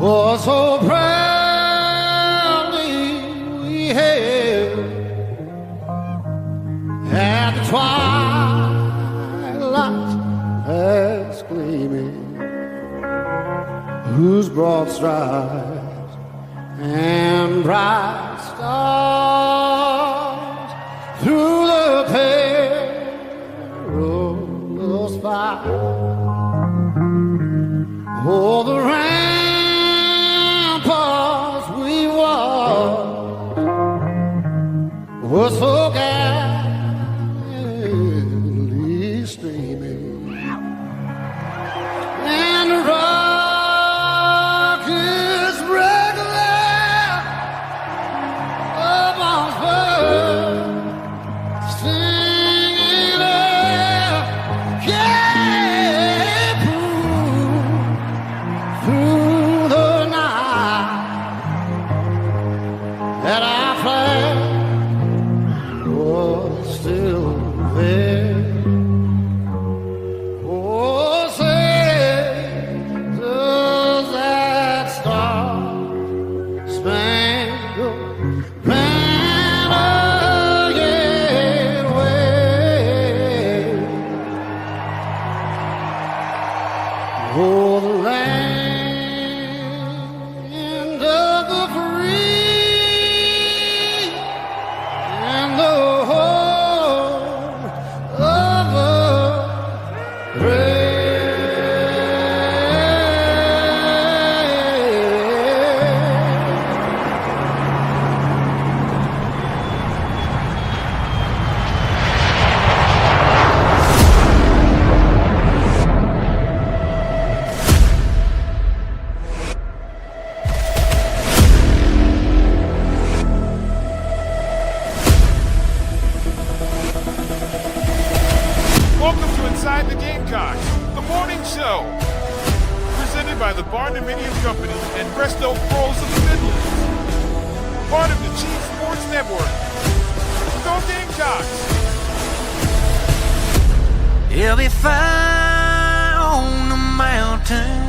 was so proudly we hailed at the twilight as gleaming, whose broad stripes and bright stars through the perilous fight. Oh, the ramparts we walked were so gallantly streaming, and the rockets regular amongst birds singing out, yeah, through the night that our flag was still there. Oh, say, does that star-spangled banner yet wave? Oh, the land of the free and the home of the brave. Welcome to Inside the Gamecocks, the morning show. Presented by the Barn Dominion Company and Presto Pros of the Midlands. Part of the Chief Sports Network. Go Gamecocks! He'll be fire on the mountain.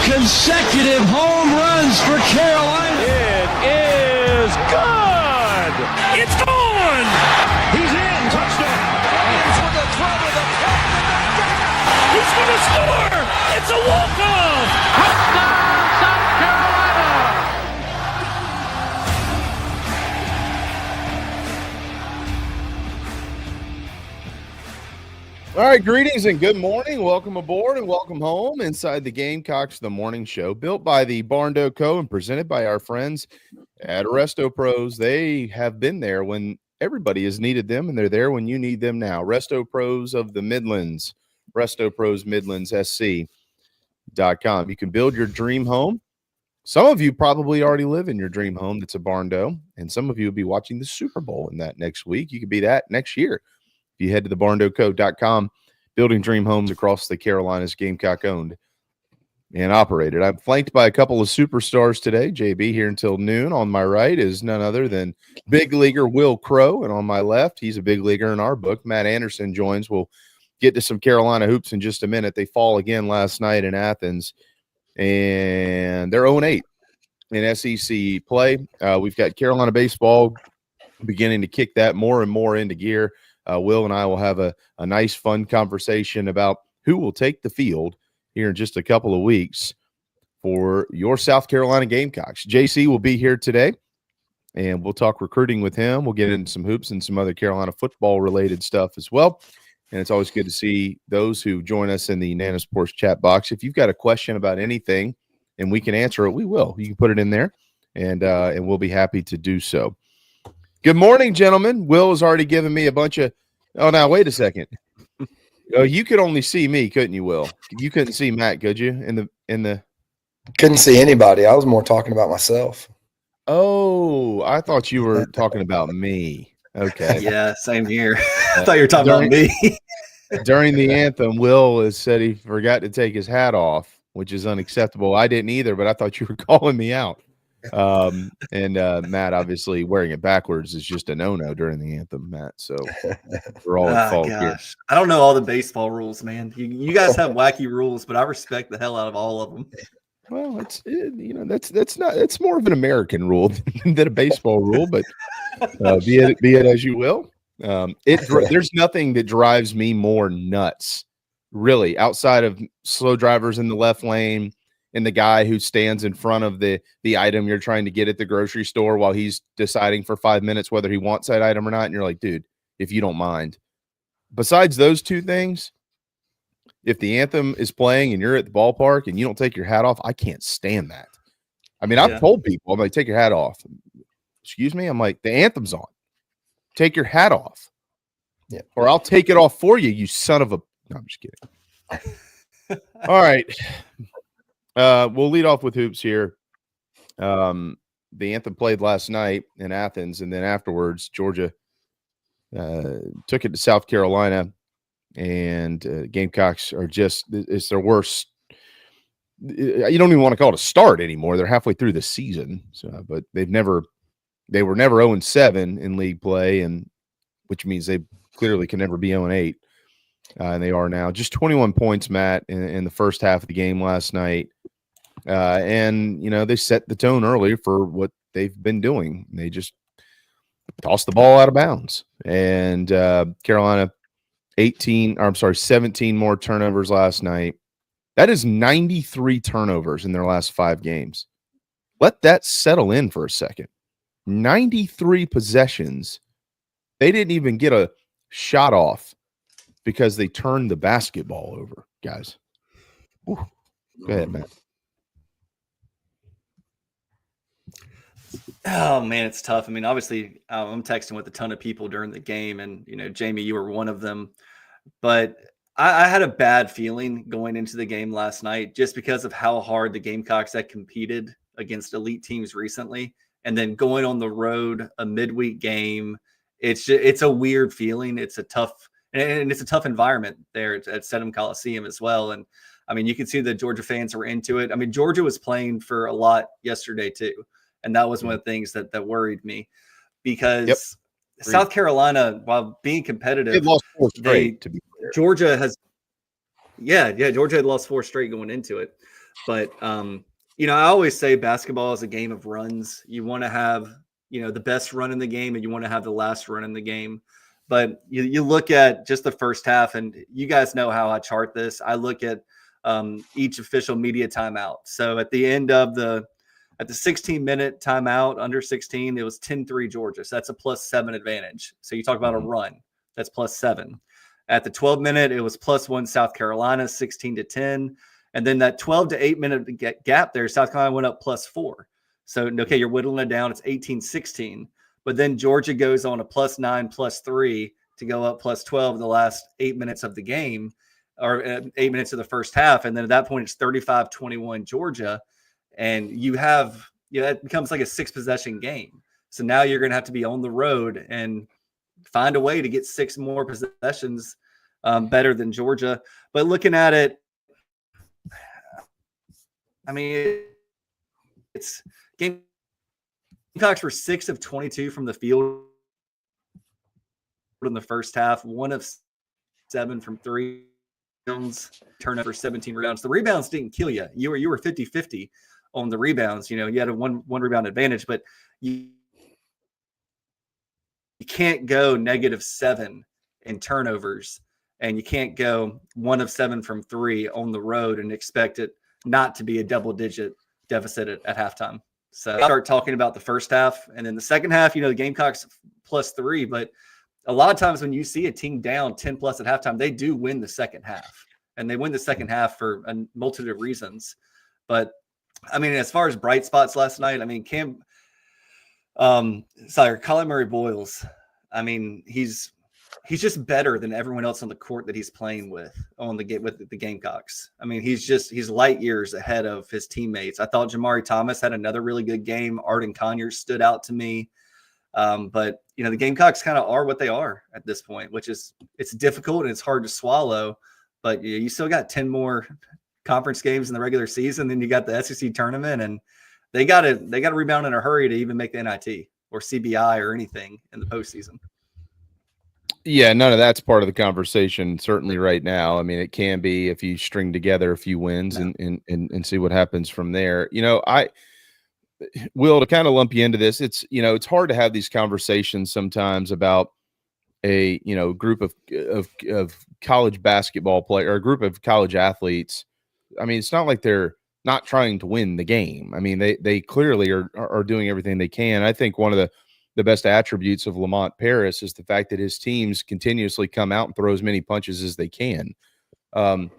Consecutive home runs for Carolina. It is good! It's gone! He's in. Touchdown. Ends with a throw to the plate. He's going to score! It's a walk-off! Touchdown, South Carolina! All right, greetings and good morning. Welcome aboard and welcome home inside the Gamecocks, the morning show, built by the Barn Co. and presented by our friends at Resto Pros. They have been there when everybody has needed them, and they're there when you need them now. Resto Pros of the Midlands, Resto Pros Midlands SC.com. You can build your dream home. Some of you probably already live in your dream home that's a barn dough, and some of you will be watching the Super Bowl in that next week. You could be that next year. If you head to the barndoco.com, building dream homes across the Carolinas, Gamecock owned and operated. I'm flanked by a couple of superstars today. JB here until noon. On my right is none other than big leaguer Wil Crowe, and on my left, he's a big leaguer in our book. Matt Anderson joins. We'll get to some Carolina hoops in just a minute. They fall again last night in Athens, and they're 0-8 in SEC play. We've got Carolina baseball beginning to kick that more and more into gear. Will and I will have a nice, fun conversation about who will take the field here in just a couple of weeks for your South Carolina Gamecocks. JC will be here today, and we'll talk recruiting with him. We'll get into some hoops and some other Carolina football-related stuff as well. And it's always good to see those who join us in the Nana Sports chat box. If you've got a question about anything and we can answer it, we will. You can put it in there, and we'll be happy to do so. Good morning, gentlemen. Will has already given me a bunch of – oh, now, wait a second. Oh, you could only see me, couldn't you, Will? You couldn't see Matt, could you? In the Couldn't see anybody. I was more talking about myself. Oh, I thought you were talking about me. Okay. Yeah, same here. I thought you were talking about me. During the anthem, Will has said he forgot to take his hat off, which is unacceptable. I didn't either, but I thought you were calling me out. And Matt, obviously wearing it backwards is just a no-no during the anthem, Matt. So we're all at fault here. I don't know all the baseball rules, man. You guys have wacky rules, but I respect the hell out of all of them. Well, that's more of an American rule than a baseball rule, but be it as you will. There's nothing that drives me more nuts, really, outside of slow drivers in the left lane and the guy who stands in front of the item you're trying to get at the grocery store while he's deciding for 5 minutes whether he wants that item or not. And you're like, dude, if you don't mind. Besides those two things, if the anthem is playing and you're at the ballpark and you don't take your hat off, I can't stand that. I mean, I've told people, I'm like, take your hat off. Excuse me? I'm like, the anthem's on. Take your hat off. Yeah. Or I'll take it off for you, you son of a... No, I'm just kidding. All right. We'll lead off with hoops here. The anthem played last night in Athens, and then afterwards, Georgia took it to South Carolina. And Gamecocks are it's their worst. You don't even want to call it a start anymore. They're halfway through the season. So, but they were never 0-7 in league play, and which means they clearly can never be 0-8. And they are now just 21 points, Matt, in the first half of the game last night. And they set the tone early for what they've been doing. They just tossed the ball out of bounds, and Carolina. 17 more turnovers last night. That is 93 turnovers in their last 5 games. Let that settle in for a second. 93 possessions. They didn't even get a shot off because they turned the basketball over, guys. Ooh. Go ahead, Matt. Oh, man, it's tough. I mean, obviously, I'm texting with a ton of people during the game, and, Jamie, you were one of them. But I had a bad feeling going into the game last night just because of how hard the Gamecocks had competed against elite teams recently. And then going on the road, a midweek game, it's a weird feeling. It's a tough environment there at Stedham Coliseum as well. And, I mean, you can see the Georgia fans were into it. I mean, Georgia was playing for a lot yesterday, too. And that was one of the things that worried me because South Carolina, while being competitive, they lost 4 straight, to be clear. Georgia has, Georgia had lost 4 straight going into it. But, I always say basketball is a game of runs. You want to have, the best run in the game, and you want to have the last run in the game. But you look at just the first half, and you guys know how I chart this. I look at each official media timeout. So at the end of the 16-minute timeout, under 16, it was 10-3 Georgia. So that's a +7 advantage. So you talk about a run, that's +7. At the 12-minute, it was +1 South Carolina, 16-10. And then that 12 to 8-minute gap there, South Carolina went up +4. So, okay, you're whittling it down. It's 18-16. But then Georgia goes on a +9, +3 to go up +12 in the last 8 minutes of the game, or 8 minutes of the first half. And then at that point, it's 35-21 Georgia. And you have, it becomes like a 6-possession game. So now you're going to have to be on the road and find a way to get 6 more possessions better than Georgia. But looking at it, I mean, it's Gamecocks were 6 of 22 from the field in the first half, 1 of 7 from 3. Turnover, 17 rebounds. The rebounds didn't kill you. You were 50-50 on the rebounds. You had a one rebound advantage, but you can't go -7 in turnovers, and you can't go 1 of 7 from 3 on the road and expect it not to be a double-digit deficit at halftime. So I start talking about the first half, and then the second half, the Gamecocks +3, but a lot of times when you see a team down 10+ at halftime, they do win the second half, and they win the second half for a multitude of reasons. But I mean, as far as bright spots last night, I mean, Colin Murray-Boyles, I mean, he's just better than everyone else on the court that he's playing with the Gamecocks. I mean, he's light years ahead of his teammates. I thought Jamari Thomas had another really good game. Arden Conyers stood out to me. But the Gamecocks kind of are what they are at this point, which is, it's difficult and it's hard to swallow, but you still got 10 more conference games in the regular season. Then you got the SEC tournament, and they got to rebound in a hurry to even make the NIT or CBI or anything in the postseason. Yeah, none of that's part of the conversation, certainly right now. I mean, it can be if you string together a few wins and see what happens from there. Will, to kind of lump you into this, it's hard to have these conversations sometimes about a group of college basketball player or a group of college athletes. I mean, it's not like they're not trying to win the game. I mean, they clearly are doing everything they can. I think one of the best attributes of Lamont Paris is the fact that his teams continuously come out and throw as many punches as they can. But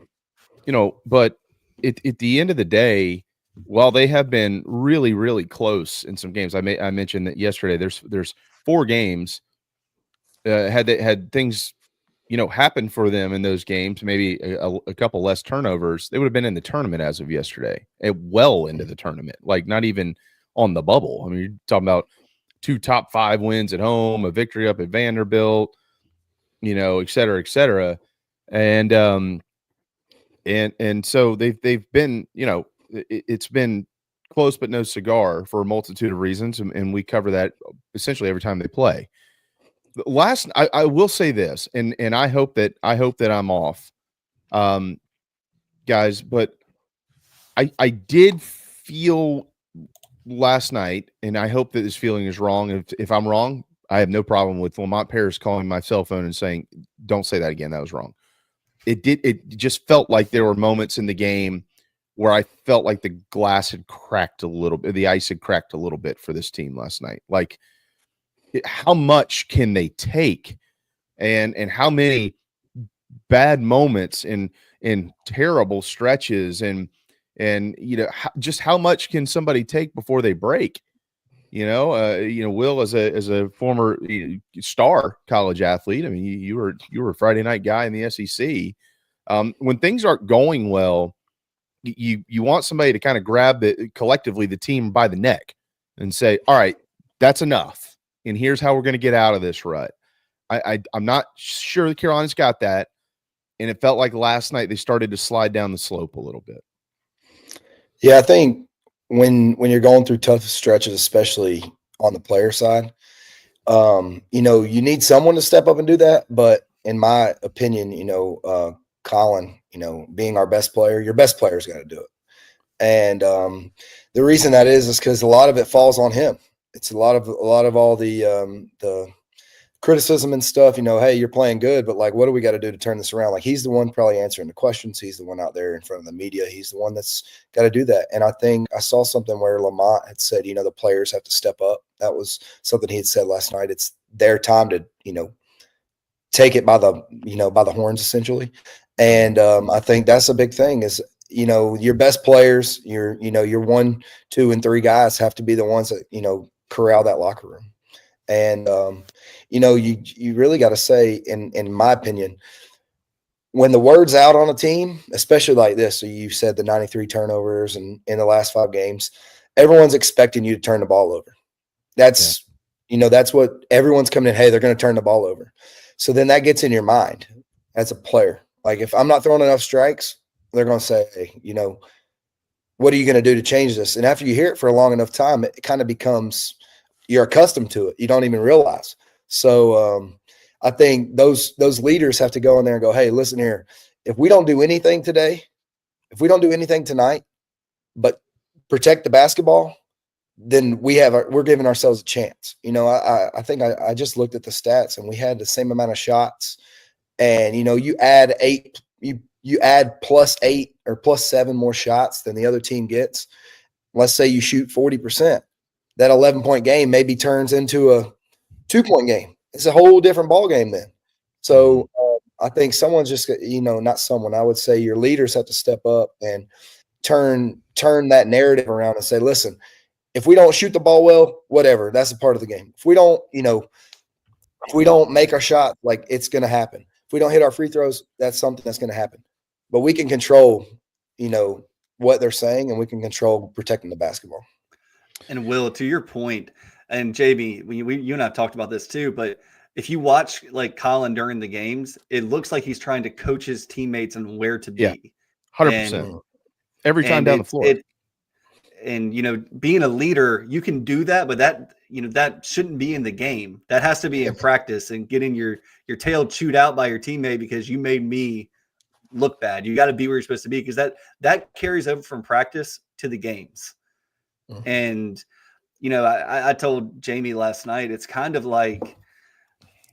at the end of the day, while they have been really, really close in some games, I mentioned that yesterday. There's 4 games had things happen for them in those games, maybe a couple less turnovers, they would have been in the tournament as of yesterday, well into the tournament, like not even on the bubble. I mean, you're talking about 2 top 5 wins at home, a victory up at Vanderbilt, et cetera, et cetera. And so they've been, it's been close but no cigar for a multitude of reasons, and we cover that essentially every time they play. I will say this, and I hope that I'm off, guys, but I did feel last night, and I hope that this feeling is wrong. If I'm wrong, I have no problem with Lamont Paris calling my cell phone and saying, "Don't say that again. That was wrong." It just felt like there were moments in the game where I felt like the glass had cracked a little bit, the ice had cracked a little bit for this team last night. Like, how much can they take, and how many bad moments in terrible stretches, and just how much can somebody take before they break? Will, as a former star college athlete, I mean, you were a Friday night guy in the SEC. When things aren't going well, you want somebody to kind of grab collectively the team by the neck and say, "All right, that's enough, and here's how we're going to get out of this rut." I'm not sure that Carolina's got that, and it felt like last night they started to slide down the slope a little bit. Yeah, I think when you're going through tough stretches, especially on the player side, you need someone to step up and do that. But in my opinion, Colin, being our best player, your best player's got to do it. And the reason that is because a lot of it falls on him. It's a lot of all the criticism and stuff, hey, you're playing good, but like, what do we got to do to turn this around? Like, he's the one probably answering the questions. He's the one out there in front of the media. He's the one that's got to do that. And I think I saw something where Lamont had said, the players have to step up. That was something he had said last night. It's their time to, take it by the horns, essentially. And I think that's a big thing is, your best players, your 1, 2, and 3 guys have to be the ones that, corral that locker room. And, you really got to say, in my opinion, when the word's out on a team, especially like this, so you said the 93 turnovers and in the last 5 games, everyone's expecting you to turn the ball over. That's, that's what everyone's coming in. Hey, they're going to turn the ball over. So then that gets in your mind as a player. Like, if I'm not throwing enough strikes, they're going to say, hey, what are you going to do to change this? And after you hear it for a long enough time, it kind of becomes – you're accustomed to it. You don't even realize. So I think those leaders have to go in there and go, hey, listen here, if we don't do anything today, if we don't do anything tonight, but protect the basketball, then we're giving ourselves a chance. I think I just looked at the stats, and we had the same amount of shots, and you add 8, you add +8 or +7 more shots than the other team gets. Let's say you shoot 40%. That 11-point game maybe turns into a 2-point game. It's a whole different ball game then. So I think someone's just, not someone, I would say your leaders have to step up and turn that narrative around and say, listen, if we don't shoot the ball well, whatever, that's a part of the game. If we don't, if we don't make our shot, like, it's going to happen. If we don't hit our free throws, that's something that's going to happen. But we can control, what they're saying, and we can control protecting the basketball. And Will, to your point, and Jamie, you and I have talked about this too, but if you watch like Colin during the games, it looks like he's trying to coach his teammates on where to be. Yeah, 100%. every time down the floor. And being a leader, you can do that, but that shouldn't be in the game. That has to be in practice and getting your tail chewed out by your teammate because you made me look bad. You got to be where you're supposed to be, because that carries over from practice to the games. Mm-hmm. And I told Jamie last night, it's kind of like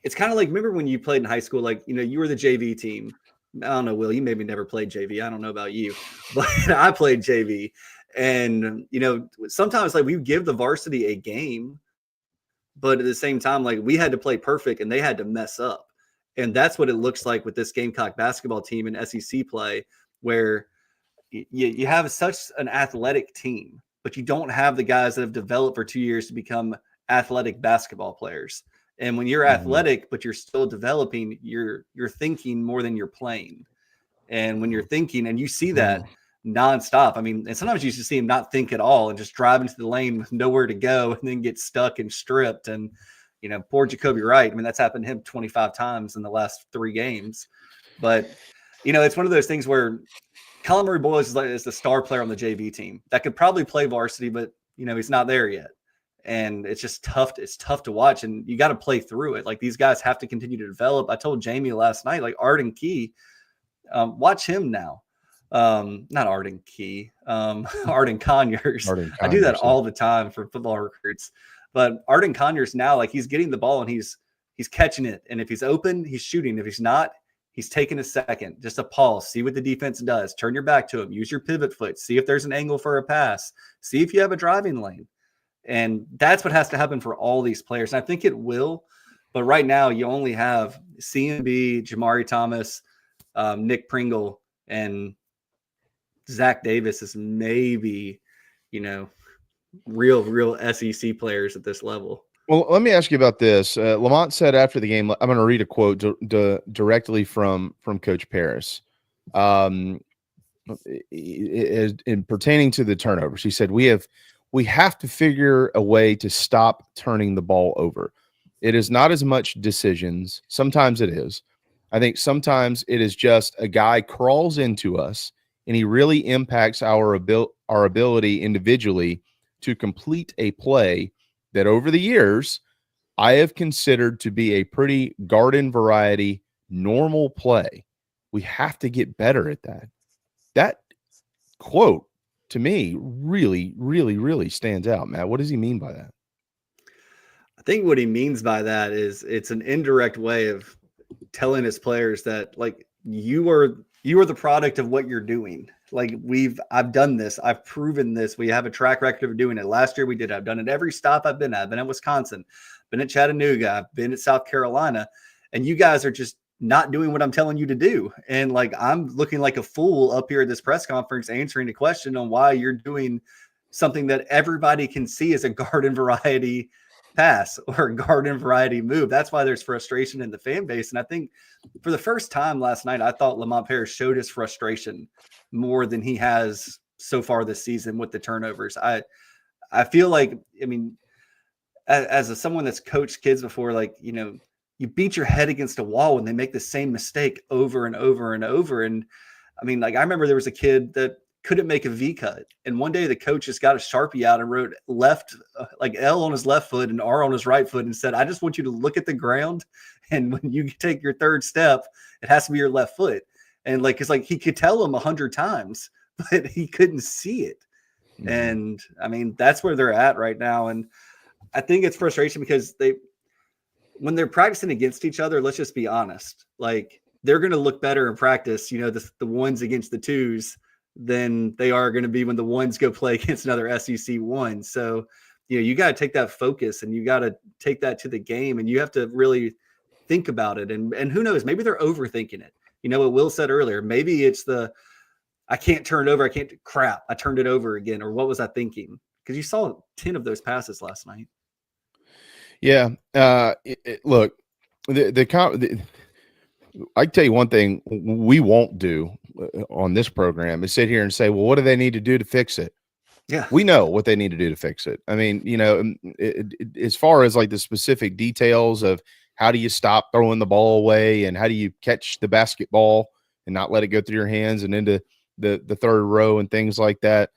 remember when you played in high school, like you were the JV team. I don't know, Will, you maybe never played JV. I don't know about you, but I played JV. And, sometimes like we would give the varsity a game, but at the same time, like we had to play perfect and they had to mess up. And that's what it looks like with this Gamecock basketball team in SEC play, where you have such an athletic team, but you don't have the guys that have developed for 2 years to become athletic basketball players. And when you're athletic, but you're still developing, you're thinking more than you're playing. And when you're thinking, and you see that nonstop. I mean, and sometimes you just see him not think at all and just drive into the lane with nowhere to go and then get stuck and stripped. And, poor Jacoby Wright. I mean, that's happened to him 25 times in the last 3 games. But, it's one of those things where Colin Murray Boyles is the star player on the JV team that could probably play varsity, but, he's not there yet. And it's just tough. It's tough to watch, and you got to play through it. Like, these guys have to continue to develop. I told Jamie last night, like Arden Key, watch him now. Not Arden Key, Arden Conyers. I do that all the time for football recruits. But Arden Conyers now, like, he's getting the ball and he's catching it. And if he's open, he's shooting. If he's not, he's taking a second, just a pause, see what the defense does. Turn your back to him. Use your pivot foot. See if there's an angle for a pass. See if you have a driving lane. And that's what has to happen for all these players. And I think it will. But right now, you only have CMB, Jamari Thomas, Nick Pringle, and Zach Davis is maybe, real SEC players at this level. Well, let me ask you about this. Lamont said after the game, I'm going to read a quote directly from Coach Paris. In pertaining to the turnovers, he said, we have to figure a way to stop turning the ball over. It is not as much decisions. Sometimes it is. I think sometimes it is just a guy crawls into us and he really impacts our ability individually to complete a play that over the years I have considered to be a pretty garden variety normal play. We have to get better at that. That quote to me really, really, really stands out, Matt. What does he mean by that? I think what he means by that is it's an indirect way of telling his players that, like, you are the product of what you're doing. Like, I've done this. I've proven this. We have a track record of doing it. Last year we did. I've done it every stop I've been at. I've been at Wisconsin, been at Chattanooga, I've been at South Carolina, and you guys are just not doing what I'm telling you to do. And like, I'm looking like a fool up here at this press conference answering a question on why you're doing something that everybody can see as a garden variety pass or a garden variety move. That's why there's frustration in the fan base. And I think for the first time last night, I thought Lamont Paris showed his frustration more than he has so far this season with the turnovers. I feel like, I mean, as someone that's coached kids before, like, you beat your head against a wall when they make the same mistake over and over and over. And I mean, like, I remember there was a kid that couldn't make a V cut. And one day the coach just got a Sharpie out and wrote left, like L on his left foot and R on his right foot, and said, I just want you to look at the ground. And when you take your third step, it has to be your left foot. And like, it's like he could tell him 100 times, but he couldn't see it. Mm-hmm. And I mean, that's where they're at right now. And I think it's frustration because when they're practicing against each other, let's just be honest, like, they're going to look better in practice, the ones against the twos, than they are going to be when the ones go play against another SEC one. So, you got to take that focus and you got to take that to the game, and you have to really think about it. And who knows, maybe they're overthinking it. What Will said earlier, maybe it's I can't turn it over. I turned it over again. Or what was I thinking? Because you saw 10 of those passes last night. Yeah. Look, I can tell you one thing we won't do on this program is sit here and say, well, what do they need to do to fix it? Yeah, we know what they need to do to fix it. I mean, as far as like the specific details of how do you stop throwing the ball away and how do you catch the basketball and not let it go through your hands and into the third row and things like that.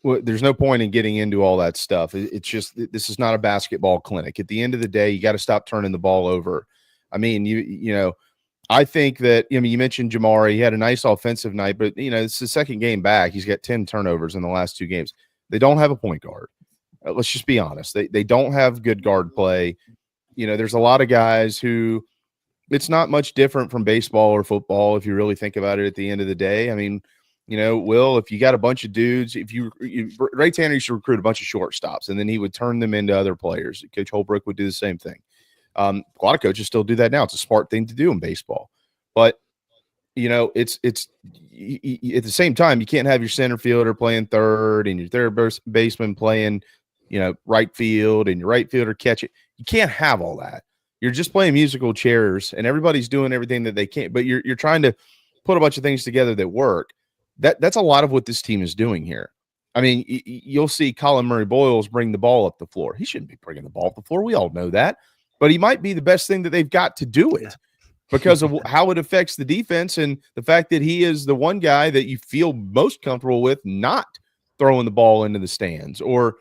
Well, there's no point in getting into all that stuff. It's just, this is not a basketball clinic. At the end of the day, you got to stop turning the ball over. I mean, you know, I think that, I mean, you mentioned Jamari. He had a nice offensive night, but, you know, it's the second game back. He's got 10 turnovers in the last 2 games. They don't have a point guard. Let's just be honest. They don't have good guard play. You know, there's a lot of guys who, it's not much different from baseball or football if you really think about it at the end of the day. I mean, you know, Will, if you got a bunch of dudes, Ray Tanner used to recruit a bunch of shortstops, and then he would turn them into other players. Coach Holbrook would do the same thing. A lot of coaches still do that now. It's a smart thing to do in baseball. But, you know, it's at the same time, you can't have your center fielder playing third and your third baseman playing, you know, right field and your right fielder catch it. You can't have all that. You're just playing musical chairs, and everybody's doing everything that they can. But you're trying to put a bunch of things together that work. That's a lot of what this team is doing here. I mean, you'll see Colin Murray Boyles bring the ball up the floor. He shouldn't be bringing the ball up the floor. We all know that. But he might be the best thing that they've got to do it because of how it affects the defense and the fact that he is the one guy that you feel most comfortable with not throwing the ball into the stands or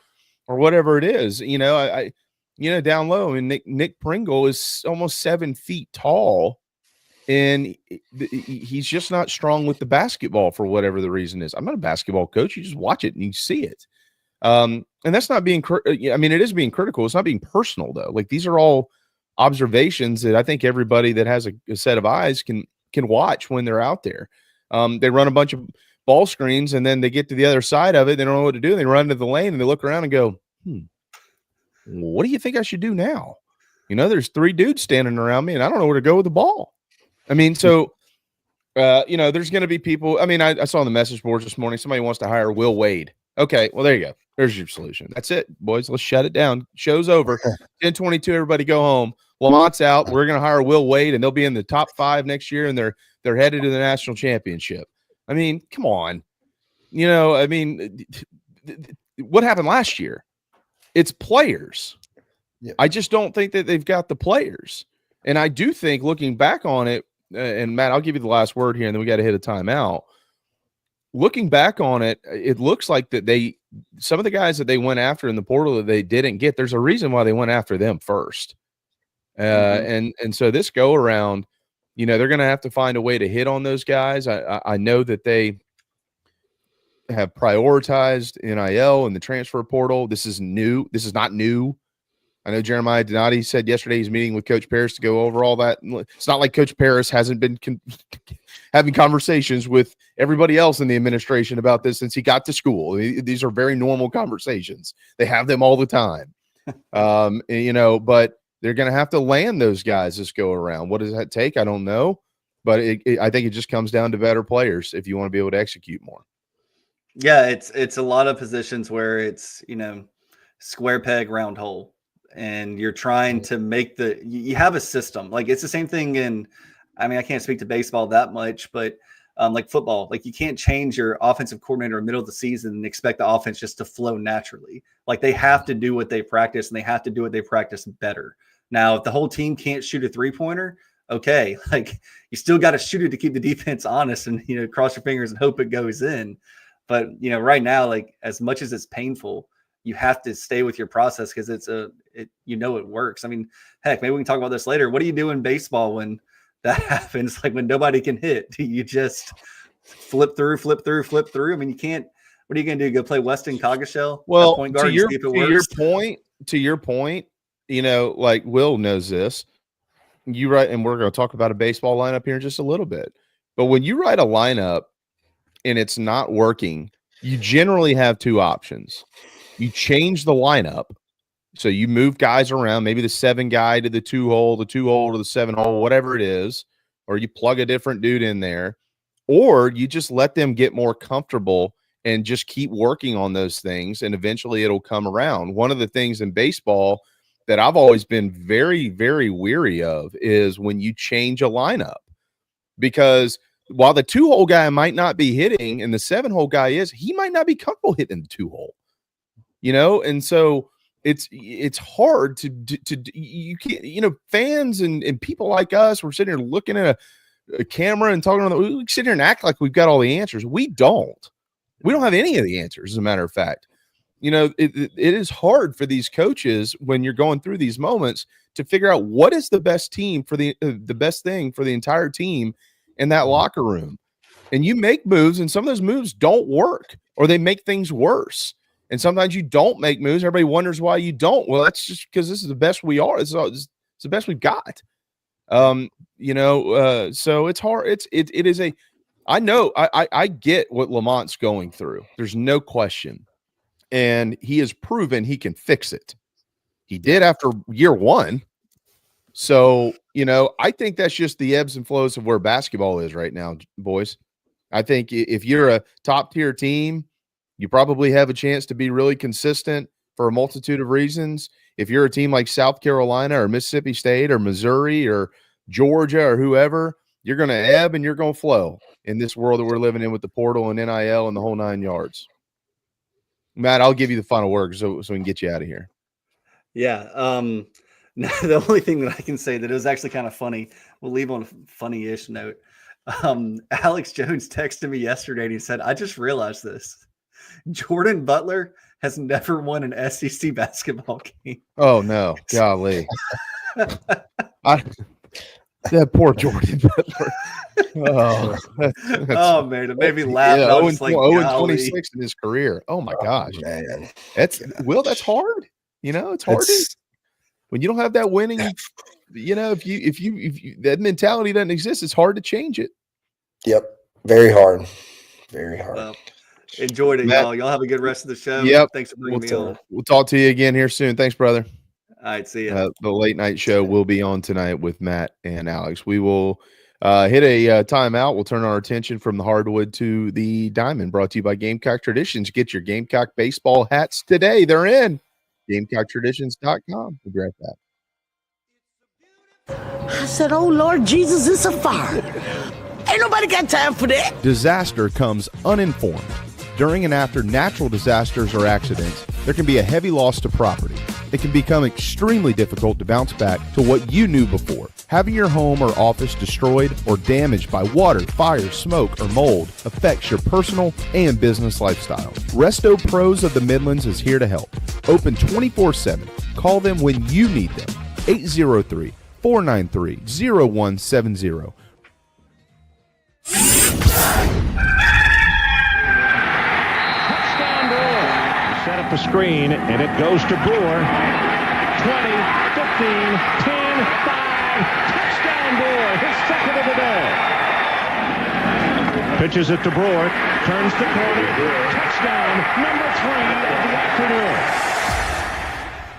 whatever it is. You know, I down low, and Nick Pringle is almost 7 feet tall. And he's just not strong with the basketball for whatever the reason is. I'm not a basketball coach. You just watch it and you see it. And that's not being I mean, it is being critical. It's not being personal, though. Like, these are all observations that I think everybody that has a set of eyes can watch when they're out there. They run a bunch of ball screens, and then they get to the other side of it. They don't know what to do. They run into the lane, and they look around and go, what do you think I should do now? You know, there's 3 dudes standing around me, and I don't know where to go with the ball. I mean, so, you know, there's going to be people. I mean, I saw on the message boards this morning, somebody wants to hire Will Wade. Okay, well, there you go. There's your solution. That's it, boys. Let's shut it down. Show's over. 10:22, everybody go home. Lamont's out. We're going to hire Will Wade, and they'll be in the top 5 next year, and they're headed to the national championship. I mean, come on. You know, I mean, what happened last year? It's players. Yeah. I just don't think that they've got the players. And I do think, looking back on it, and Matt, I'll give you the last word here, and then we got to hit a timeout. Looking back on it, it looks like that some of the guys that they went after in the portal that they didn't get, there's a reason why they went after them first. And so this go around, you know, they're going to have to find a way to hit on those guys. I know that they have prioritized NIL and the transfer portal. This is new. This is not new. I know Jeremiah Donati said yesterday he's meeting with Coach Paris to go over all that. It's not like Coach Paris hasn't been having conversations with everybody else in the administration about this since he got to school. These are very normal conversations. They have them all the time. You know, but they're going to have to land those guys this go around. What does that take? I don't know. But I think it just comes down to better players if you want to be able to execute more. Yeah, it's a lot of positions where it's, you know, square peg, round hole. And you're trying to make you have a system. Like, it's the same thing I mean, I can't speak to baseball that much, but like football, like, you can't change your offensive coordinator in the middle of the season and expect the offense just to flow naturally. Like, they have to do what they practice, and they have to do what they practice better. Now, if the whole team can't shoot a 3-pointer, okay, like, you still got to shoot it to keep the defense honest and, you know, cross your fingers and hope it goes in. But, you know, right now, like, as much as it's painful, you have to stay with your process because you know, it works. I mean, heck, maybe we can talk about this later. What do you do in baseball when that happens? Like, when nobody can hit, do you just flip through? I mean, you can't. What are you going to do? Go play Weston Coggeshell? Well, point guard to your point, you know, like, Will knows this. You write, and we're going to talk about a baseball lineup here in just a little bit. But when you write a lineup and it's not working, you generally have 2 options. You change the lineup. So you move guys around, maybe the 7 guy to the 2 hole, the 2 hole to the 7 hole, whatever it is, or you plug a different dude in there, or you just let them get more comfortable and just keep working on those things, and eventually it'll come around. One of the things in baseball that I've always been very, very weary of is when you change a lineup, because while the 2 hole guy might not be hitting and the 7 hole guy is, he might not be comfortable hitting the 2 hole. You know, and so it's hard to you can't, you know, fans and people like us, we're sitting here looking at a camera and talking on the, we sit here and act like we've got all the answers. We don't. We don't have any of the answers, as a matter of fact. You know, it is hard for these coaches when you're going through these moments to figure out what is the best team for the best thing for the entire team in that locker room. And you make moves, and some of those moves don't work, or they make things worse. And sometimes you don't make moves. Everybody wonders why you don't. Well, that's just because this is the best we are. It's the best we've got. So it's hard. It is a. I know. I get what Lamont's going through. There's no question, and he has proven he can fix it. He did after year one. So I think that's just the ebbs and flows of where basketball is right now, boys. I think if you're a top tier team, you probably have a chance to be really consistent for a multitude of reasons. If you're a team like South Carolina or Mississippi State or Missouri or Georgia or whoever, you're going to ebb and you're going to flow in this world that we're living in with the portal and NIL and the whole 9 yards. Matt, I'll give you the final word so we can get you out of here. Yeah. The only thing that I can say that it was actually kind of funny, we'll leave on a funny-ish note. Alex Jones texted me yesterday and he said, I just realized this. Jordan Butler has never won an SEC basketball game. Oh, no. Golly. That poor Jordan Butler. Oh, man. It made me laugh. Yeah, I was like, 26 in his career. Oh, my gosh. Man. That's hard. It's hard. When you don't have that winning, if you that mentality doesn't exist, it's hard to change it. Yep. Very hard. Very hard. Well, enjoyed it, Matt, y'all. Y'all have a good rest of the show. Yep. Thanks for bringing me on. We'll talk to you again here soon. Thanks, brother. All right. See ya. The late night show will be on tonight with Matt and Alex. We will hit a timeout. We'll turn our attention from the hardwood to the diamond, brought to you by Gamecock Traditions. Get your Gamecock baseball hats today. They're in GamecockTraditions.com. We'll be right back. I said, oh, Lord Jesus, it's a fire. Ain't nobody got time for that. Disaster comes uninformed. During and after natural disasters or accidents, there can be a heavy loss to property. It can become extremely difficult to bounce back to what you knew before. Having your home or office destroyed or damaged by water, fire, smoke, or mold affects your personal and business lifestyle. Resto Pros of the Midlands is here to help. Open 24/7. Call them when you need them. 803-493-0170. Touchdown Brewer. Set up the screen, and it goes to Brewer. 20, 15, 10, 5. Touchdown Brewer, his second of the day. Pitches it to Brewer, turns the corner. Touchdown, number 3 of the afternoon.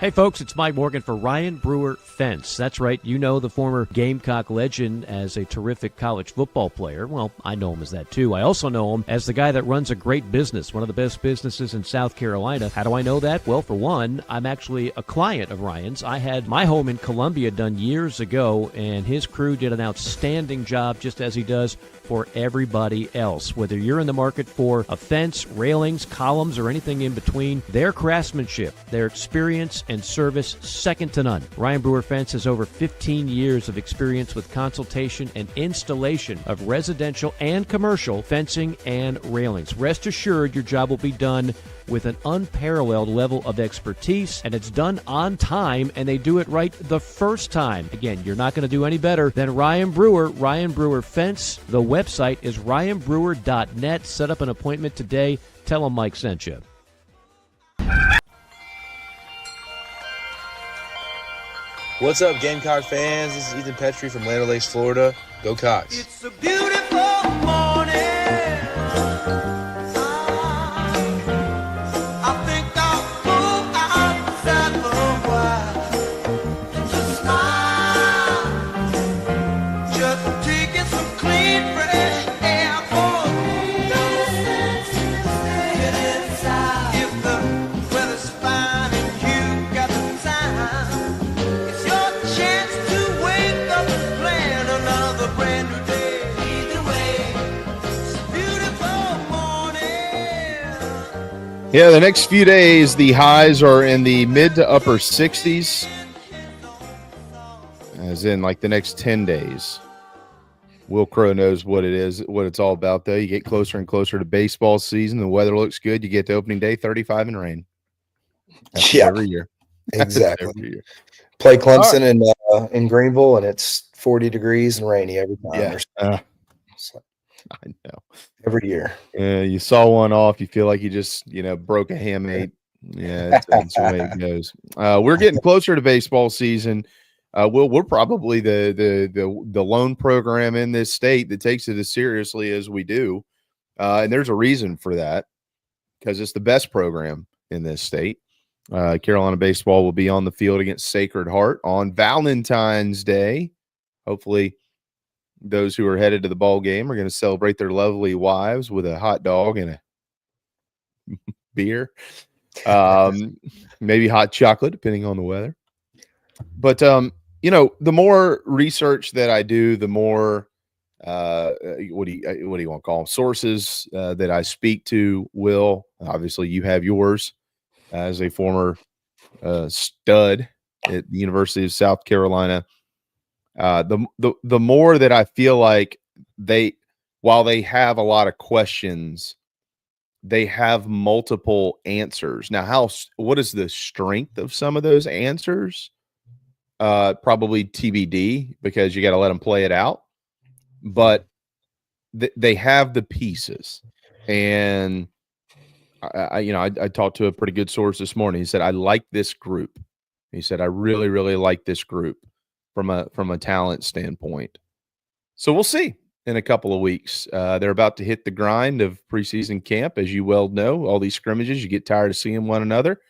Hey folks, it's Mike Morgan for Ryan Brewer Fence. That's right, you know the former Gamecock legend as a terrific college football player. Well, I know him as that too. I also know him as the guy that runs a great business, one of the best businesses in South Carolina. How do I know that? Well, for one, I'm actually a client of Ryan's. I had my home in Columbia done years ago, and his crew did an outstanding job, just as he does for everybody else. Whether you're in the market for a fence, railings, columns, or anything in between, their craftsmanship, their experience, and service second to none. Ryan Brewer Fence has over 15 years of experience with consultation and installation of residential and commercial fencing and railings. Rest assured your job will be done with an unparalleled level of expertise, and it's done on time, and they do it right the first time. Again, you're not going to do any better than Ryan Brewer. Ryan Brewer Fence. The website is ryanbrewer.net. Set up an appointment today. Tell him Mike sent you. What's up, Gamecock fans? This is Ethan Petrie from Land O'Lakes, Florida. Go Cox. It's a beautiful morning. I think I'll pull outside for a while. Just smile. Just taking some clean, fresh air for get inside. If the weather's fine and you got the time, it's your chance to wake up and plan another brand new day. Either way, it's a beautiful morning. Yeah, the next few days, the highs are in the mid to upper 60s, as in like the next 10 days. Wil Crowe knows what it is, what it's all about, though. You get closer and closer to baseball season. The weather looks good. You get to opening day, 35 and rain. Happens Yeah, every year. exactly. Every year. Play Clemson in Greenville, and it's 40 degrees and rainy every time. Yeah, I know. Every year. You saw one off. You feel like you just, broke a hamate. Yeah, that's the way it goes. We're getting closer to baseball season. We're probably the lone program in this state that takes it as seriously as we do, and there's a reason for that, because it's the best program in this state. Carolina baseball will be on the field against Sacred Heart on Valentine's Day. Hopefully, those who are headed to the ball game are going to celebrate their lovely wives with a hot dog and a beer, maybe hot chocolate, depending on the weather. But the more research that I do, the more what do you want to call them? Sources that I speak to. Will, obviously you have yours as a former stud at the University of South Carolina. The more that I feel like while they have a lot of questions, they have multiple answers. Now, what is the strength of some of those answers? Probably TBD, because you got to let them play it out. But they have the pieces, and I talked to a pretty good source this morning. He said, I like this group. He said, I really, really like this group from a talent standpoint. So we'll see in a couple of weeks. They're about to hit the grind of preseason camp. As you well know, all these scrimmages, you get tired of seeing one another,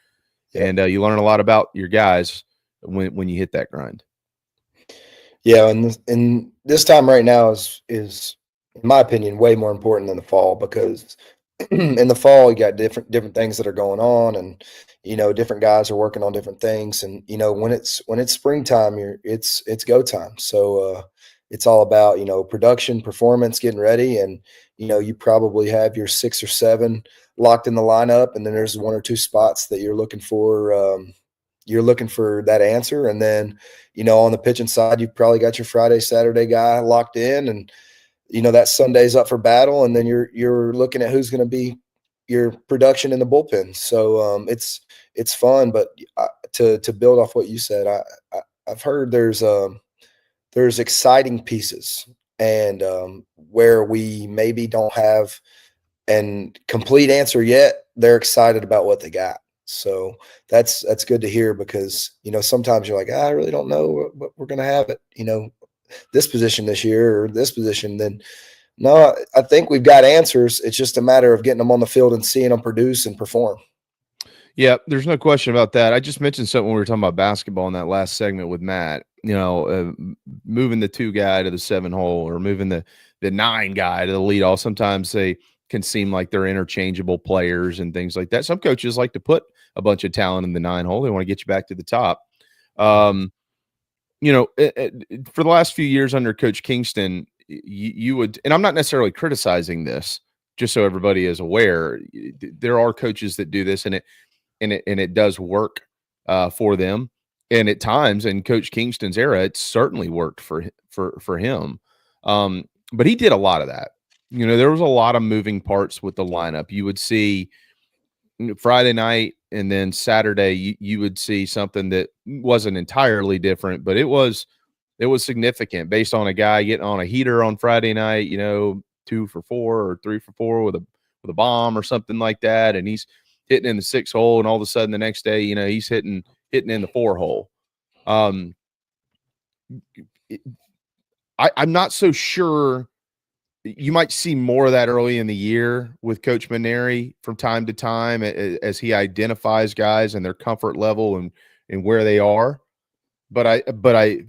and you learn a lot about your guys when you hit that grind. Yeah, and this time right now is in my opinion way more important than the fall, because in the fall you got different things that are going on, and different guys are working on different things, and when it's springtime, it's go time. So it's all about production, performance, getting ready, and you probably have your 6 or 7 locked in the lineup, and then there's 1 or 2 spots that you're looking for. You're looking for that answer, and then on the pitching side, you've probably got your Friday, Saturday guy locked in, and that Sunday's up for battle, and then you're looking at who's going to be your production in the bullpen. So it's fun, but to build off what you said, I've heard there's exciting pieces, and where we maybe don't have a complete answer yet, they're excited about what they got. So that's good to hear, because sometimes you're like, I really don't know what we're going to have at this position this year or this position. Then no, I think we've got answers. It's just a matter of getting them on the field and seeing them produce and perform. Yeah, there's no question about that. I just mentioned something when we were talking about basketball in that last segment with Matt. Moving the 2 guy to the 7 hole, or moving the 9 guy to the leadoff. Sometimes they can seem like they're interchangeable players and things like that. Some coaches like to put a bunch of talent in the 9 hole. They want to get you back to the top. For the last few years under Coach Kingston, you would, and I'm not necessarily criticizing this, just so everybody is aware, there are coaches that do this, and it does work for them. And at times in Coach Kingston's era, it certainly worked for him. But he did a lot of that. There was a lot of moving parts with the lineup. You would see Friday night, and then Saturday you would see something that wasn't entirely different, but it was significant based on a guy getting on a heater on Friday night, 2 for 4 or 3 for 4 with a bomb or something like that, and he's hitting in the 6 hole, and all of a sudden the next day, he's hitting in the 4 hole. I'm not so sure. You might see more of that early in the year with Coach Maneri from time to time, as he identifies guys and their comfort level and where they are. But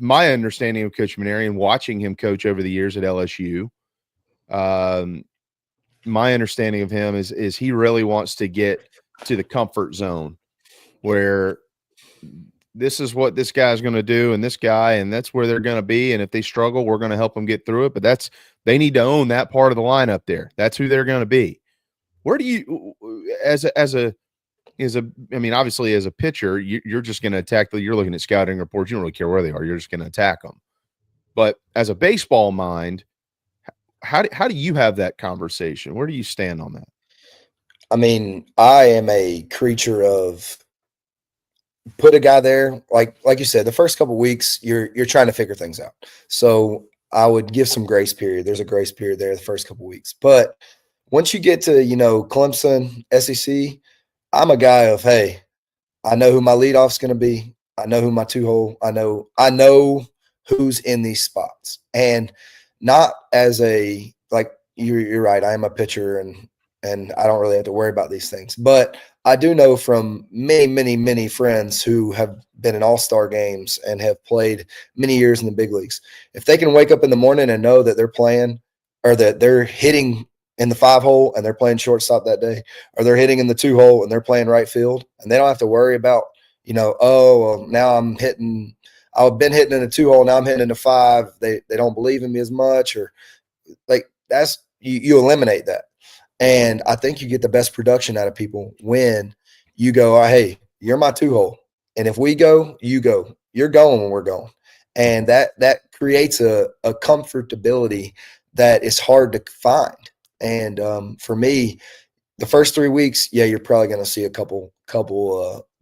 my understanding of Coach Maneri and watching him coach over the years at LSU, my understanding of him is he really wants to get to the comfort zone where this is what this guy's going to do, and this guy, and that's where they're going to be. And if they struggle, we're going to help them get through it. But they need to own that part of the lineup there. That's who they're going to be. Where do you, obviously as a pitcher, you're just going to attack. You're looking at scouting reports. You don't really care where they are. You're just going to attack them. But as a baseball mind, how do you have that conversation? Where do you stand on that? I mean, I am a creature of put a guy there, like you said, the first couple of weeks you're trying to figure things out. So I would give some grace period. There's a grace period there the first couple of weeks. But once you get to, Clemson, SEC, I'm a guy of, hey, I know who my leadoff's going to be. I know who my two hole. I know who's in these spots, and not as a like you're right. I am a pitcher, and I don't really have to worry about these things. But I do know from many, many, many friends who have been in all-star games and have played many years in the big leagues. If they can wake up in the morning and know that they're playing or that they're hitting in the 5-hole and they're playing shortstop that day, or they're hitting in the 2-hole and they're playing right field, and they don't have to worry about, oh, well, now I've been hitting in a 2-hole, now I'm hitting in a 5. They don't believe in me as much, or like that's you eliminate that. And I think you get the best production out of people when you go, oh, hey, you're my 2-hole. And if we go, you go. You're going when we're going. And that creates a comfortability that is hard to find. And for me, the first 3 weeks, yeah, you're probably going to see a couple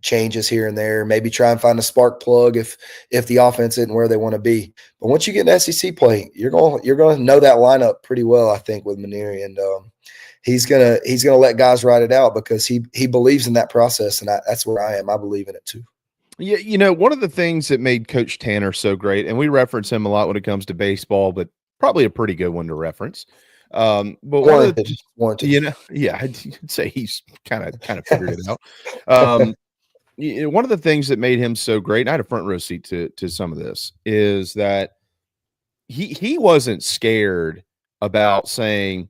changes here and there. Maybe try and find a spark plug if the offense isn't where they want to be. But once you get in SEC play, you're going to know that lineup pretty well, I think, with Maneri. And he's gonna let guys ride it out because he believes in that process, and that's where I am. I believe in it too. Yeah, one of the things that made Coach Tanner so great, and we reference him a lot when it comes to baseball, but probably a pretty good one to reference. But yeah, I'd say he's kind of figured it out. One of the things that made him so great, and I had a front row seat to some of this, is that he wasn't scared about saying,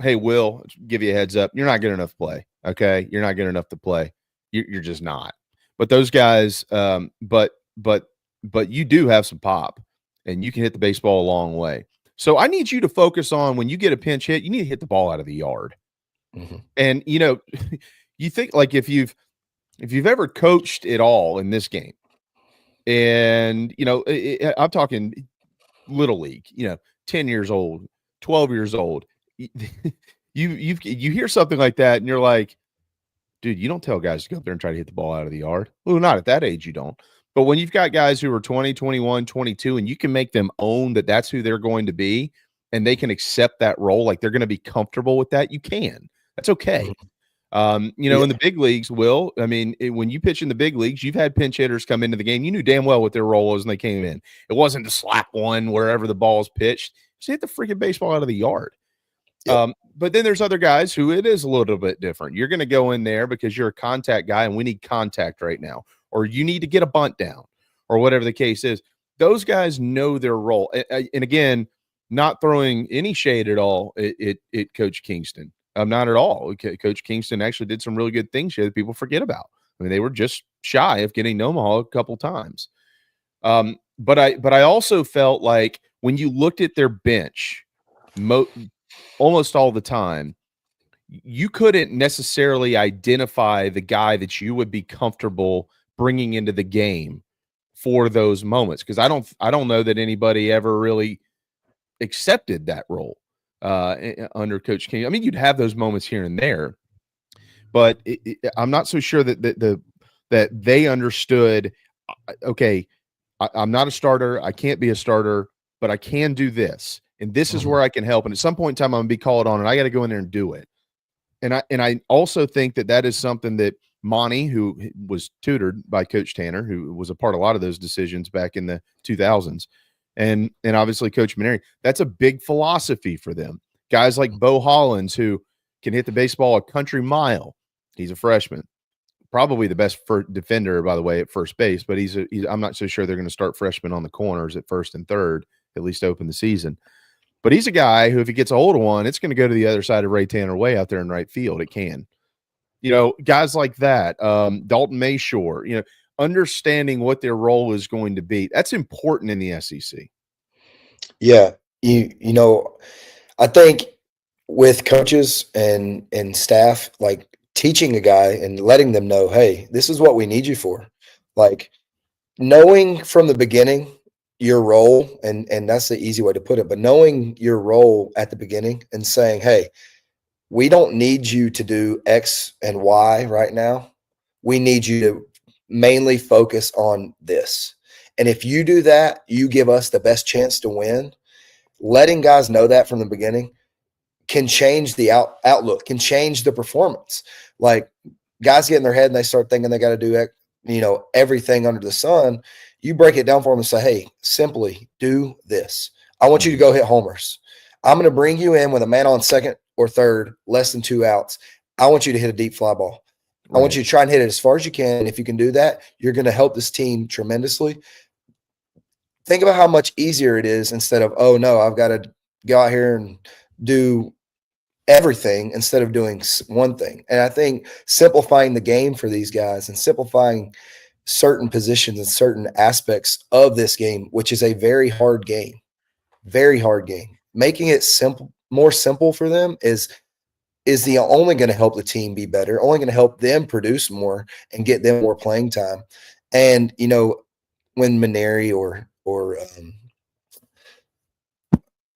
hey, Will, give you a heads up. You're not good enough to play. Okay. You're not good enough to play. You're just not. But those guys, but you do have some pop and you can hit the baseball a long way. So I need you to focus on when you get a pinch hit, you need to hit the ball out of the yard. Mm-hmm. And, you think like if you've ever coached at all in this game and, I'm talking little league, 10 years old, 12 years old, you hear something like that and you're like, dude, you don't tell guys to go up there and try to hit the ball out of the yard. Well, not at that age, you don't. But when you've got guys who are 20, 21, 22, and you can make them own that that's who they're going to be, and they can accept that role, like they're going to be comfortable with that, you can. That's okay. In the big leagues, Will, I mean, when you pitch in the big leagues, you've had pinch hitters come into the game. You knew damn well what their role was when they came in. It wasn't to slap one wherever the ball is pitched. Just hit the freaking baseball out of the yard. Yep. But then there's other guys who it is a little bit different. You're going to go in there because you're a contact guy and we need contact right now, or you need to get a bunt down or whatever the case is. Those guys know their role. And again, not throwing any shade at all at Coach Kingston. Not at all. Coach Kingston actually did some really good things here that people forget about. I mean, they were just shy of getting Omaha a couple times. But I also felt like when you looked at their bench, almost all the time, you couldn't necessarily identify the guy that you would be comfortable bringing into the game for those moments, because I don't know that anybody ever really accepted that role under Coach King. I mean, you'd have those moments here and there, but I'm not so sure that they understood. Okay, I'm not a starter. I can't be a starter, but I can do this. And this is where I can help. And at some point in time, I'm going to be called on, and I got to go in there and do it. And I also think that is something that Monty, who was tutored by Coach Tanner, who was a part of a lot of those decisions back in the 2000s, and obviously Coach Maneri, that's a big philosophy for them. Guys like Bo Hollins, who can hit the baseball a country mile. He's a freshman. Probably the best defender, by the way, at first base, but I'm not so sure they're going to start freshmen on the corners at first and third, at least to open the season. But he's a guy who, if he gets a hold of one, it's going to go to the other side of Ray Tanner way out there in right field. It can. Guys like that, Dalton Mayshore, understanding what their role is going to be. That's important in the SEC. Yeah. I think with coaches and staff, like teaching a guy and letting them know, hey, this is what we need you for. Like knowing from the beginning your role, and that's the easy way to put it, but knowing your role at the beginning and saying, hey, we don't need you to do X and Y right now. We need you to mainly focus on this. And if you do that, you give us the best chance to win. Letting guys know that from the beginning can change the outlook, can change the performance. Like, guys get in their head and they start thinking they got to do, everything under the sun. You break it down for them and say, hey, simply do this. I want you to go hit homers. I'm going to bring you in with a man on second or third, less than 2 outs. I want you to hit a deep fly ball. I want you to try and hit it as far as you can. And if you can do that, you're going to help this team tremendously. Think about how much easier it is instead of, oh, no, I've got to go out here and do everything instead of doing one thing. And I think simplifying the game for these guys and simplifying certain positions and certain aspects of this game, which is a very hard game, making it simple, more simple for them is the only going to help the team be better, only going to help them produce more and get them more playing time. And, when Maneri or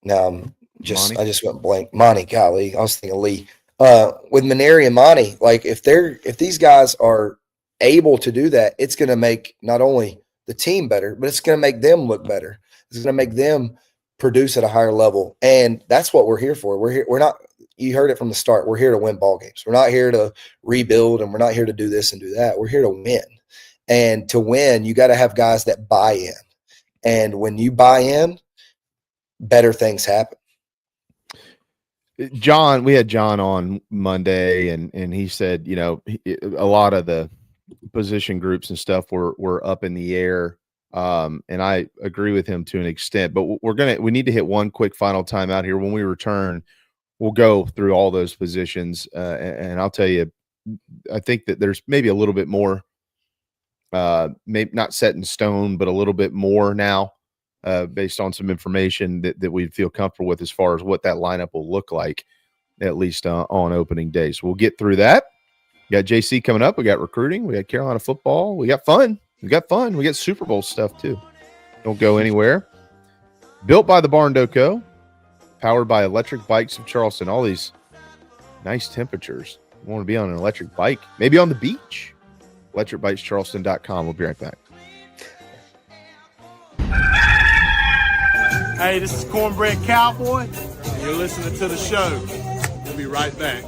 I just went blank. Monty, golly, I was thinking Lee. With Maneri and Monty, like if these guys are able to do that, it's going to make not only the team better, but it's going to make them look better. It's going to make them produce at a higher level, and that's what we're here for. We're not. You heard it from the start. We're here to win ball games. We're not here to rebuild, and we're not here to do this and do that. We're here to win, and to win, you got to have guys that buy in. And when you buy in, better things happen. John, we had John on Monday, and he said, a lot of the position groups and stuff were up in the air. And I agree with him to an extent, but we need to hit one quick final time out here. When we return, we'll go through all those positions. And I'll tell you, I think that there's maybe a little bit more, maybe not set in stone, but a little bit more now, based on some information that we feel comfortable with as far as what that lineup will look like, at least on opening day. So we'll get through that. We got JC coming up. We got recruiting. We got Carolina football. We got fun. We got Super Bowl stuff too. Don't go anywhere. Built by the Barn Co. Powered by Electric Bikes of Charleston. All these nice temperatures. You want to be on an electric bike, maybe on the beach. ElectricBikesCharleston.com. We'll be right back. Hey, this is Cornbread Cowboy, and you're listening to the show. We'll be right back.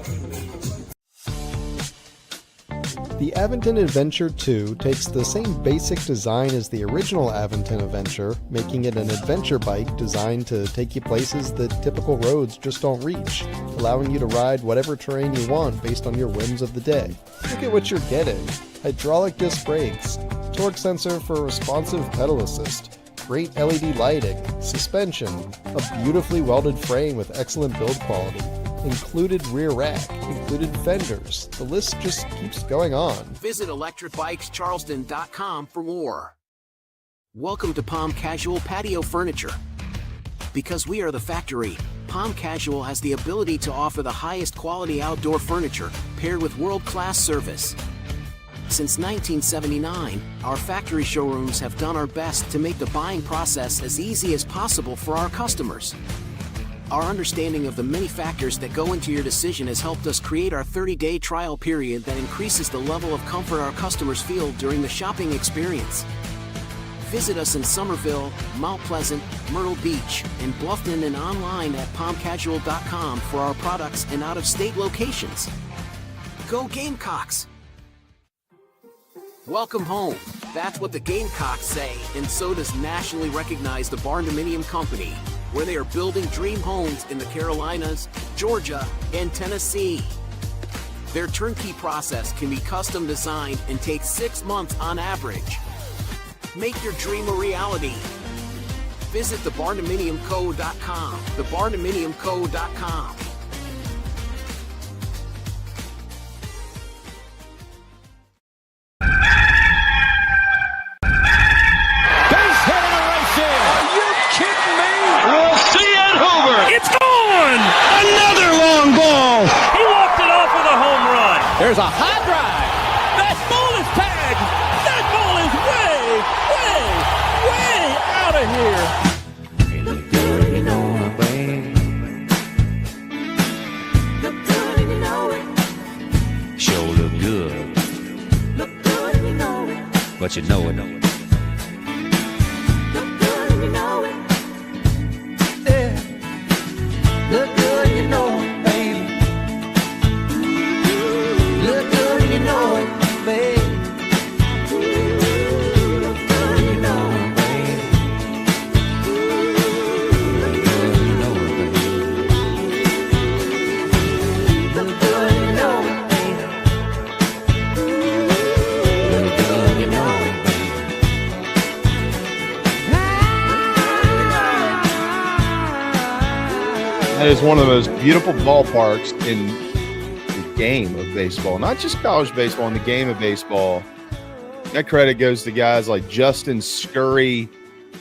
The Aventon Adventure 2 takes the same basic design as the original Aventon Adventure, making it an adventure bike designed to take you places that typical roads just don't reach, allowing you to ride whatever terrain you want based on your whims of the day. Look at what you're getting. Hydraulic disc brakes, torque sensor for responsive pedal assist, great LED lighting, suspension, a beautifully welded frame with excellent build quality, included rear rack, included fenders. The list just keeps going on. Visit electricbikescharleston.com for more. Welcome to Palm Casual Patio Furniture. Because we are the factory, Palm Casual has the ability to offer the highest quality outdoor furniture paired with world-class service. Since 1979, our factory showrooms have done our best to make the buying process as easy as possible for our customers. Our understanding of the many factors that go into your decision has helped us create our 30-day trial period that increases the level of comfort our customers feel during the shopping experience. Visit us in Somerville, Mount Pleasant, Myrtle Beach, and Bluffton, and online at palmcasual.com for our products and out-of-state locations. Go Gamecocks! Welcome home. That's what the Gamecocks say, and so does nationally recognized the Barndominium Company, where they are building dream homes in the Carolinas, Georgia, and Tennessee. Their turnkey process can be custom designed and takes 6 months on average. Make your dream a reality. Visit thebarndominiumco.com, thebarndominiumco.com. It's gone! Another long ball! He walked it off with a home run. There's a high drive. That ball is tagged. That ball is way out of here. but you know it. Look good and you know it. Yeah. Look good and you know it, baby. Look good and you know it, baby. Look good and you know it, baby. Look good and you know it, baby. Look good and you know it, baby. Look good and you know it, baby. That is one of the most beautiful ballparks in the game of baseball, not just college baseball, in the game of baseball. That credit goes to guys like Justin Scurry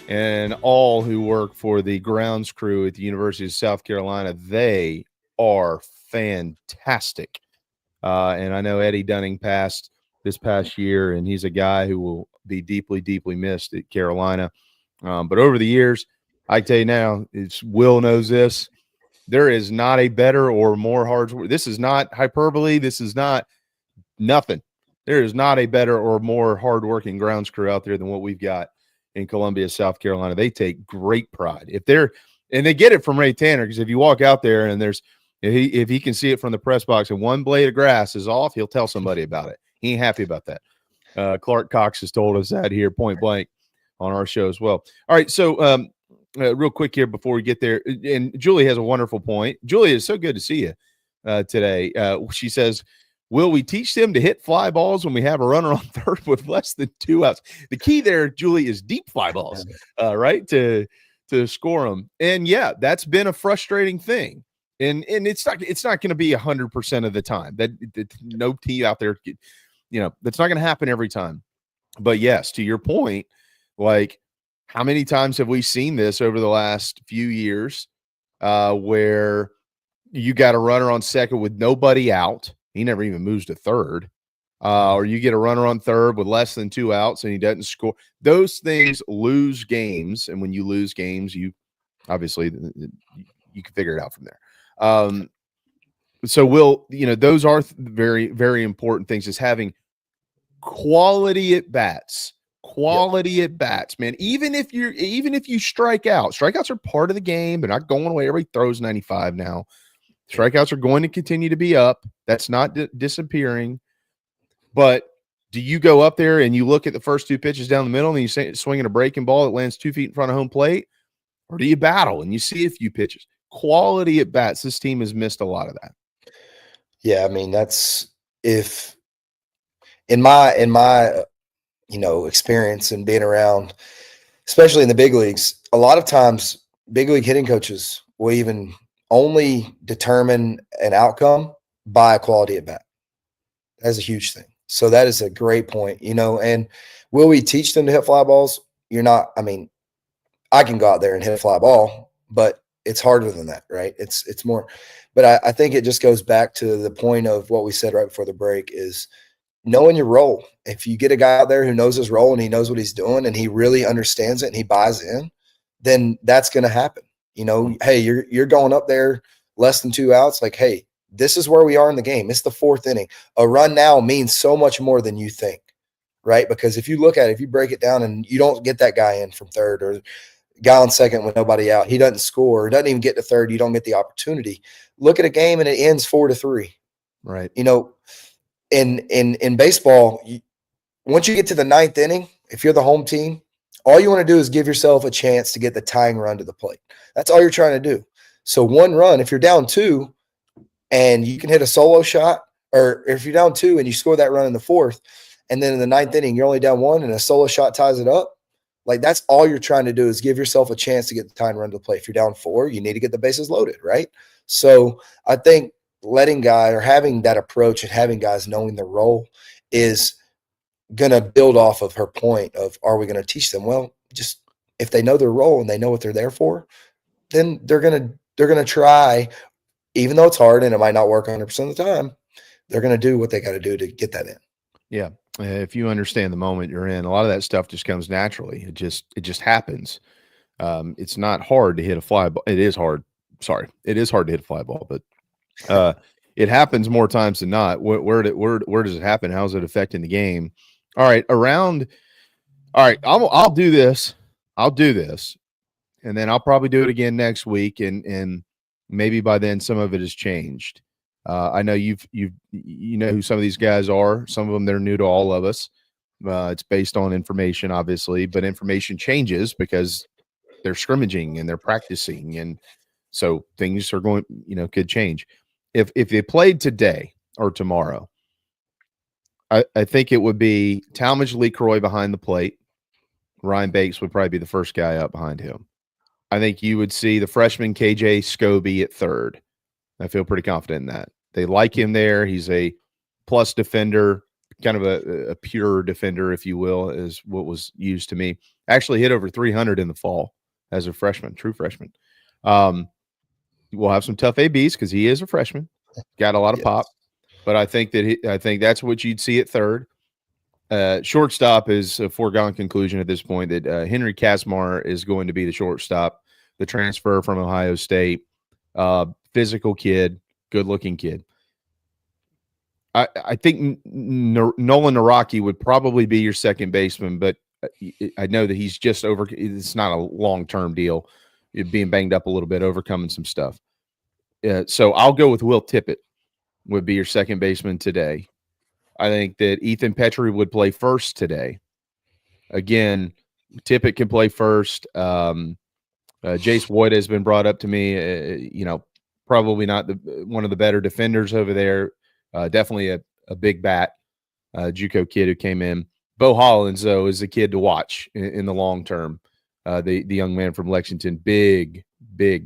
and all who work for the grounds crew at the University of South Carolina. They are fantastic. And I know Eddie Dunning passed this past year, and he's a guy who will be deeply, deeply missed at Carolina. But over the years, I tell you now, Will knows this. There is not a better or more hard. This is not hyperbole. This is not nothing. There is not a better or more hardworking grounds crew out there than what we've got in Columbia, South Carolina. They take great pride. And they get it from Ray Tanner, because if you walk out there and if he can see it from the press box and one blade of grass is off, he'll tell somebody about it. He ain't happy about that. Clark Cox has told us that here point blank on our show as well. All right, so real quick here before we get there, and Julie has a wonderful point. Julie, it's so good to see you today. She says, will we teach them to hit fly balls when we have a runner on third with less than 2 outs? The key there, Julie, is deep fly balls, right, to score them. And, yeah, that's been a frustrating thing. And it's not going to be 100% of the time. That no team out there, that's not going to happen every time. But, yes, to your point, like, how many times have we seen this over the last few years where you got a runner on second with nobody out? He never even moves to third. Or you get a runner on third with less than 2 outs and he doesn't score. Those things lose games. And when you lose games, you obviously you can figure it out from there. So those are very, very important things, is having quality at bats. At bats, man. Even if you strike out, strikeouts are part of the game. They're not going away. Everybody throws 95 now. Strikeouts are going to continue to be up. That's not disappearing. But do you go up there and you look at the first 2 pitches down the middle and you swinging a breaking ball that lands 2 feet in front of home plate? Or do you battle and you see a few pitches? Quality at bats. This team has missed a lot of that. Yeah, I mean, that's if in my experience and being around, especially in the big leagues, a lot of times big league hitting coaches will even only determine an outcome by a quality at bat. That's a huge thing. So that is a great point, and will we teach them to hit fly balls? I can go out there and hit a fly ball, but it's harder than that, right? It's more, but I think it just goes back to the point of what we said right before the break is knowing your role. If you get a guy out there who knows his role and he knows what he's doing and he really understands it and he buys in, then that's going to happen. Hey, you're going up there less than 2 outs. Like, hey, this is where we are in the game. It's the 4th inning. A run now means so much more than you think, right? Because if you look at it, if you break it down and you don't get that guy in from third or guy on second with nobody out, he doesn't score, doesn't even get to third, you don't get the opportunity. Look at a game and it ends 4-3. Right. In baseball, once you get to the 9th inning, if you're the home team, all you want to do is give yourself a chance to get the tying run to the plate. That's all you're trying to do. So one run, if you're down 2 and you can hit a solo shot, or if you're down 2 and you score that run in the 4th, and then in the 9th inning, you're only down 1 and a solo shot ties it up, like that's all you're trying to do is give yourself a chance to get the tying run to the plate. If you're down 4, you need to get the bases loaded, right? So I think letting guys or having that approach and having guys knowing their role is going to build off of her point of, are we going to teach them? Well, just if they know their role and they know what they're there for, then they're going to try, even though it's hard and it might not work 100% of the time, they're going to do what they got to do to get that in. Yeah. If you understand the moment you're in, a lot of that stuff just comes naturally. It just happens. It's not hard to hit a fly ball. It is hard. Sorry. It is hard to hit a fly ball, but it happens more times than not. Where does it happen? How is it affecting the game? All right. Around All right, I'll do this. I'll do this, and then I'll probably do it again next week, and maybe by then some of it has changed. I know you know who some of these guys are. Some of them they're new to all of us. It's based on information, obviously, but information changes because they're scrimmaging and they're practicing, and so things are going, could change. If they played today or tomorrow, I think it would be Talmadge Lee Crowe behind the plate. Ryan Bates would probably be the first guy up behind him. I think you would see the freshman KJ Scobie at third. I feel pretty confident in that. They like him there. He's a plus defender, kind of a pure defender, if you will, is what was used to me. Actually hit over 300 in the fall as a freshman, true freshman. We'll have some tough ABs because he is a freshman. Got a lot of pop. But I think that's what you'd see at third. Shortstop is a foregone conclusion at this point that Henry Kazmar is going to be the shortstop, the transfer from Ohio State, physical kid, good-looking kid. I think Nolan Naraki would probably be your second baseman, but I know that he's just over. It's not a long-term deal. Being banged up a little bit, overcoming some stuff. So I'll go with Will Tippett would be your second baseman today. I think that Ethan Petrie would play first today. Again, Tippett can play first. Jace Wood has been brought up to me. Probably not one of the better defenders over there. Definitely a big bat, JUCO kid who came in. Bo Hollins, though, is a kid to watch in the long term. The young man from Lexington, big,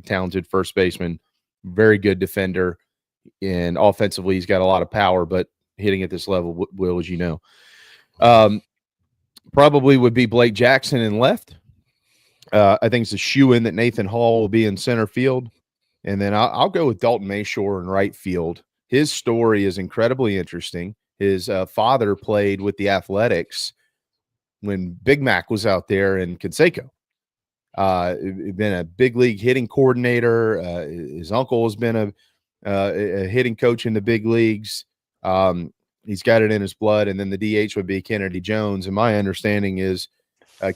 talented first baseman, very good defender, and offensively he's got a lot of power, but hitting at this level, Will, as you know. Probably would be Blake Jackson in left. I think it's a shoe-in that Nathan Hall will be in center field. And then I'll go with Dalton Mayshore in right field. His story is incredibly interesting. His father played with the Athletics when Big Mac was out there in Conseco. Been a big league hitting coordinator. His uncle has been a hitting coach in the big leagues. He's got it in his blood. And then the DH would be Kennedy Jones. And my understanding is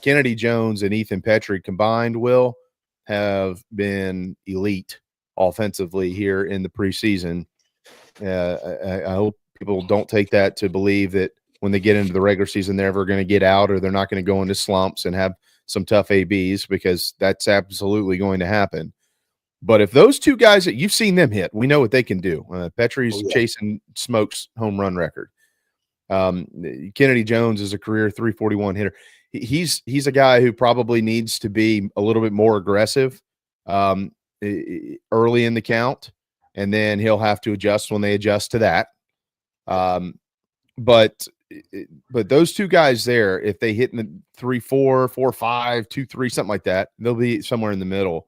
Kennedy Jones and Ethan Petrie combined will have been elite offensively here in the preseason. I hope people don't take that to believe that when they get into the regular season, they're ever going to get out or they're not going to go into slumps and have some tough ABs, because that's absolutely going to happen. But if those two guys that you've seen them hit, we know what they can do. Petrie's chasing Smoke's home run record. Kennedy Jones is a career 341 hitter. He's a guy who probably needs to be a little bit more aggressive early in the count, and then he'll have to adjust when they adjust to that. But those two guys there, if they hit in the 3-4, 4-5, 2-3, something like that, they'll be somewhere in the middle.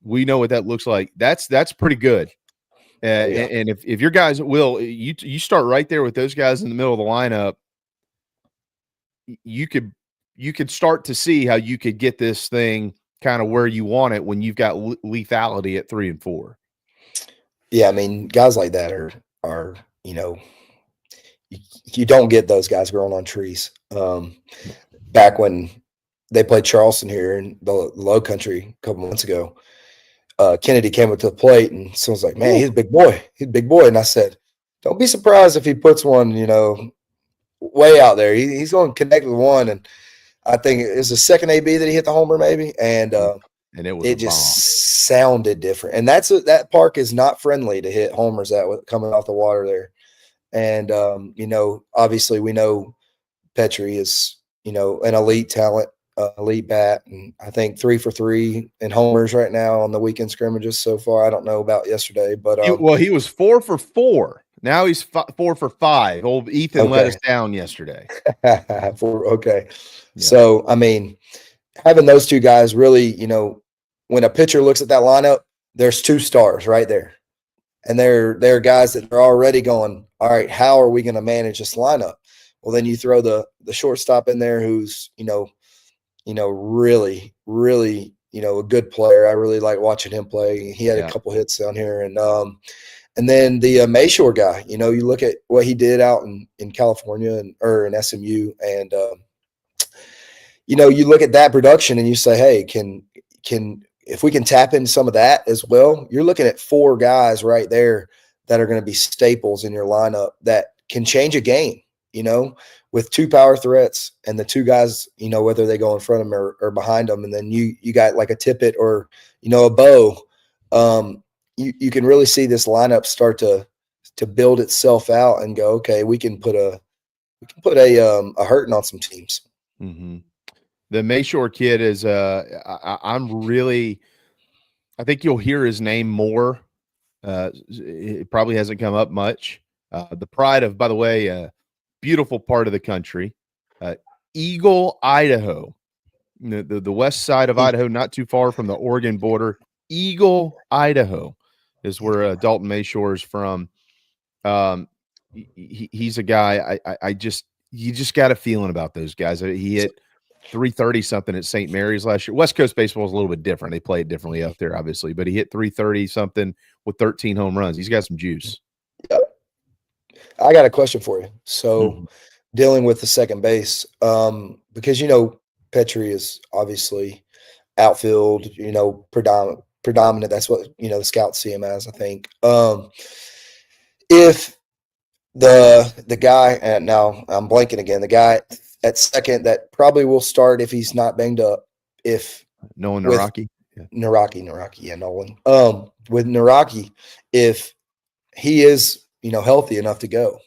We know what that looks like. That's pretty good. And if your guys will, you start right there with those guys in the middle of the lineup, you could start to see how you could get this thing kind of where you want it when you've got lethality at 3 and 4. Yeah, I mean, guys like that are you don't get those guys growing on trees. Back when they played Charleston here in the Low Country a couple months ago, Kennedy came up to the plate and someone's like, "Man, he's a big boy. He's a big boy." And I said, "Don't be surprised if he puts one, way out there. He's going to connect with one." And I think it was the second AB that he hit the homer, maybe, and it just sounded different. And that park is not friendly to hit homers coming off the water there. And obviously we know Petrie is an elite talent, elite bat, and I think 3 for 3 in homers right now on the weekend scrimmages so far. I don't know about yesterday, but he was 4 for 4. Now he's 4 for 5. Old Ethan let us down yesterday. Okay. Yeah. So, I mean, having those two guys really, when a pitcher looks at that lineup, there's 2 stars right there. And they're guys that are already going, all right, how are we going to manage this lineup? Well, then you throw the shortstop in there who's, really, really, a good player. I really like watching him play. He had a couple hits down here. And then the Mayshore guy, you look at what he did out in California or in SMU, and you look at that production and you say, hey, can if we can tap into some of that as well, you're looking at 4 guys right there that are going to be staples in your lineup that can change a game, with 2 power threats and the 2 guys, whether they go in front of them or behind them. And then you got like a Tippett or, a Bo. You can really see this lineup start to build itself out and go, okay, we can put a hurting on some teams. Mm-hmm. The Mayshore kid is I think you'll hear his name more. It probably hasn't come up much. The pride of, by the way, beautiful part of the country, Eagle, Idaho, the west side of Idaho, not too far from the Oregon border. Eagle, Idaho is where Dalton Mayshore is from. He's a guy you just got a feeling about those guys. He hit 330 something at St. Mary's last year. West Coast baseball is a little bit different. They play it differently up there, obviously, but he hit 330 something with 13 home runs. He's got some juice. Yep. I got a question for you. So dealing with the second base, because, Petrie is obviously outfield, predominant. That's what, the scouts see him as, I think. If the guy, and now I'm blanking again, the guy at second that probably will start if he's not banged up, if Nolan Naraki. Naraki, Nolan. With Naraki, if he is, healthy enough to go,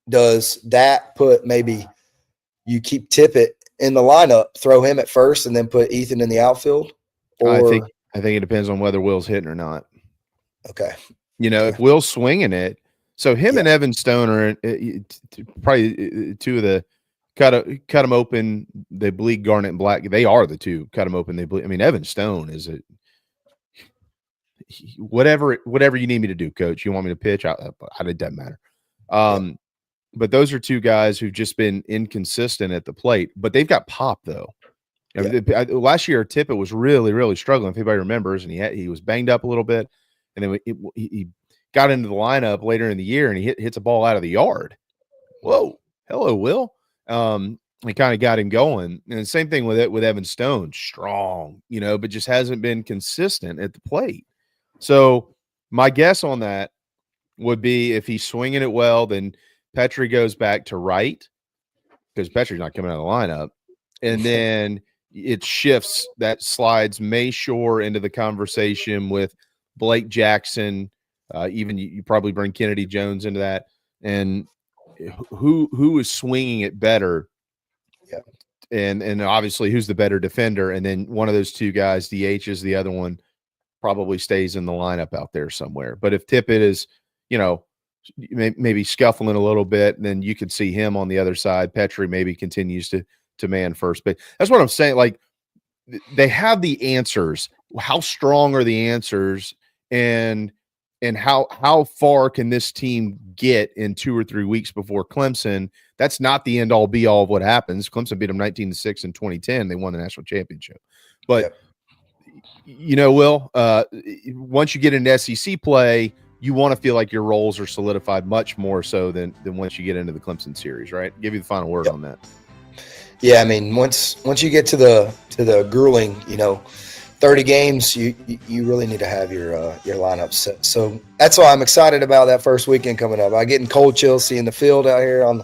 does that put maybe you keep Tippett in the lineup, throw him at first, and then put Ethan in the outfield? Or I think it depends on whether Will's hitting or not. Okay. If Will's swinging it, so him and Evan Stone are probably 2 of the cut them open. They bleed garnet and black. They are the 2 cut them open. They bleed. I mean, Evan Stone is whatever you need me to do, Coach. You want me to pitch? It doesn't matter. But those are 2 guys who've just been inconsistent at the plate. But they've got pop though. Last year, Tippett was really, really struggling. If anybody remembers, and he was banged up a little bit, and then he got into the lineup later in the year, and he hits a ball out of the yard. Whoa, hello, Will. He kind of got him going. And the same thing with Evan Stone, strong, but just hasn't been consistent at the plate. So my guess on that would be if he's swinging it well, then Petrie goes back to right because Petrie's not coming out of the lineup. And then it shifts, that slides Mayshore into the conversation with Blake Jackson. Even you probably bring Kennedy Jones into that. And who is swinging it better? Yeah. And obviously who's the better defender? And then one of those 2 guys, DHs, the other one probably stays in the lineup out there somewhere. But if Tippett is, maybe scuffling a little bit, then you could see him on the other side. Petrie maybe continues to man first. But that's what I'm saying. Like, they have the answers. How strong are the answers? And how far can this team get in 2 or 3 weeks before Clemson? That's not the end all be all of what happens. Clemson beat them 19-6 in 2010. They won the national championship. But Will, once you get into SEC play, you want to feel like your roles are solidified much more so than once you get into the Clemson series, right? Give you the final word on that. Yeah, I mean, once you get to the grueling, 30 games, you really need to have your lineup set. So that's why I'm excited about that first weekend coming up. I'm getting cold chills seeing the field out here on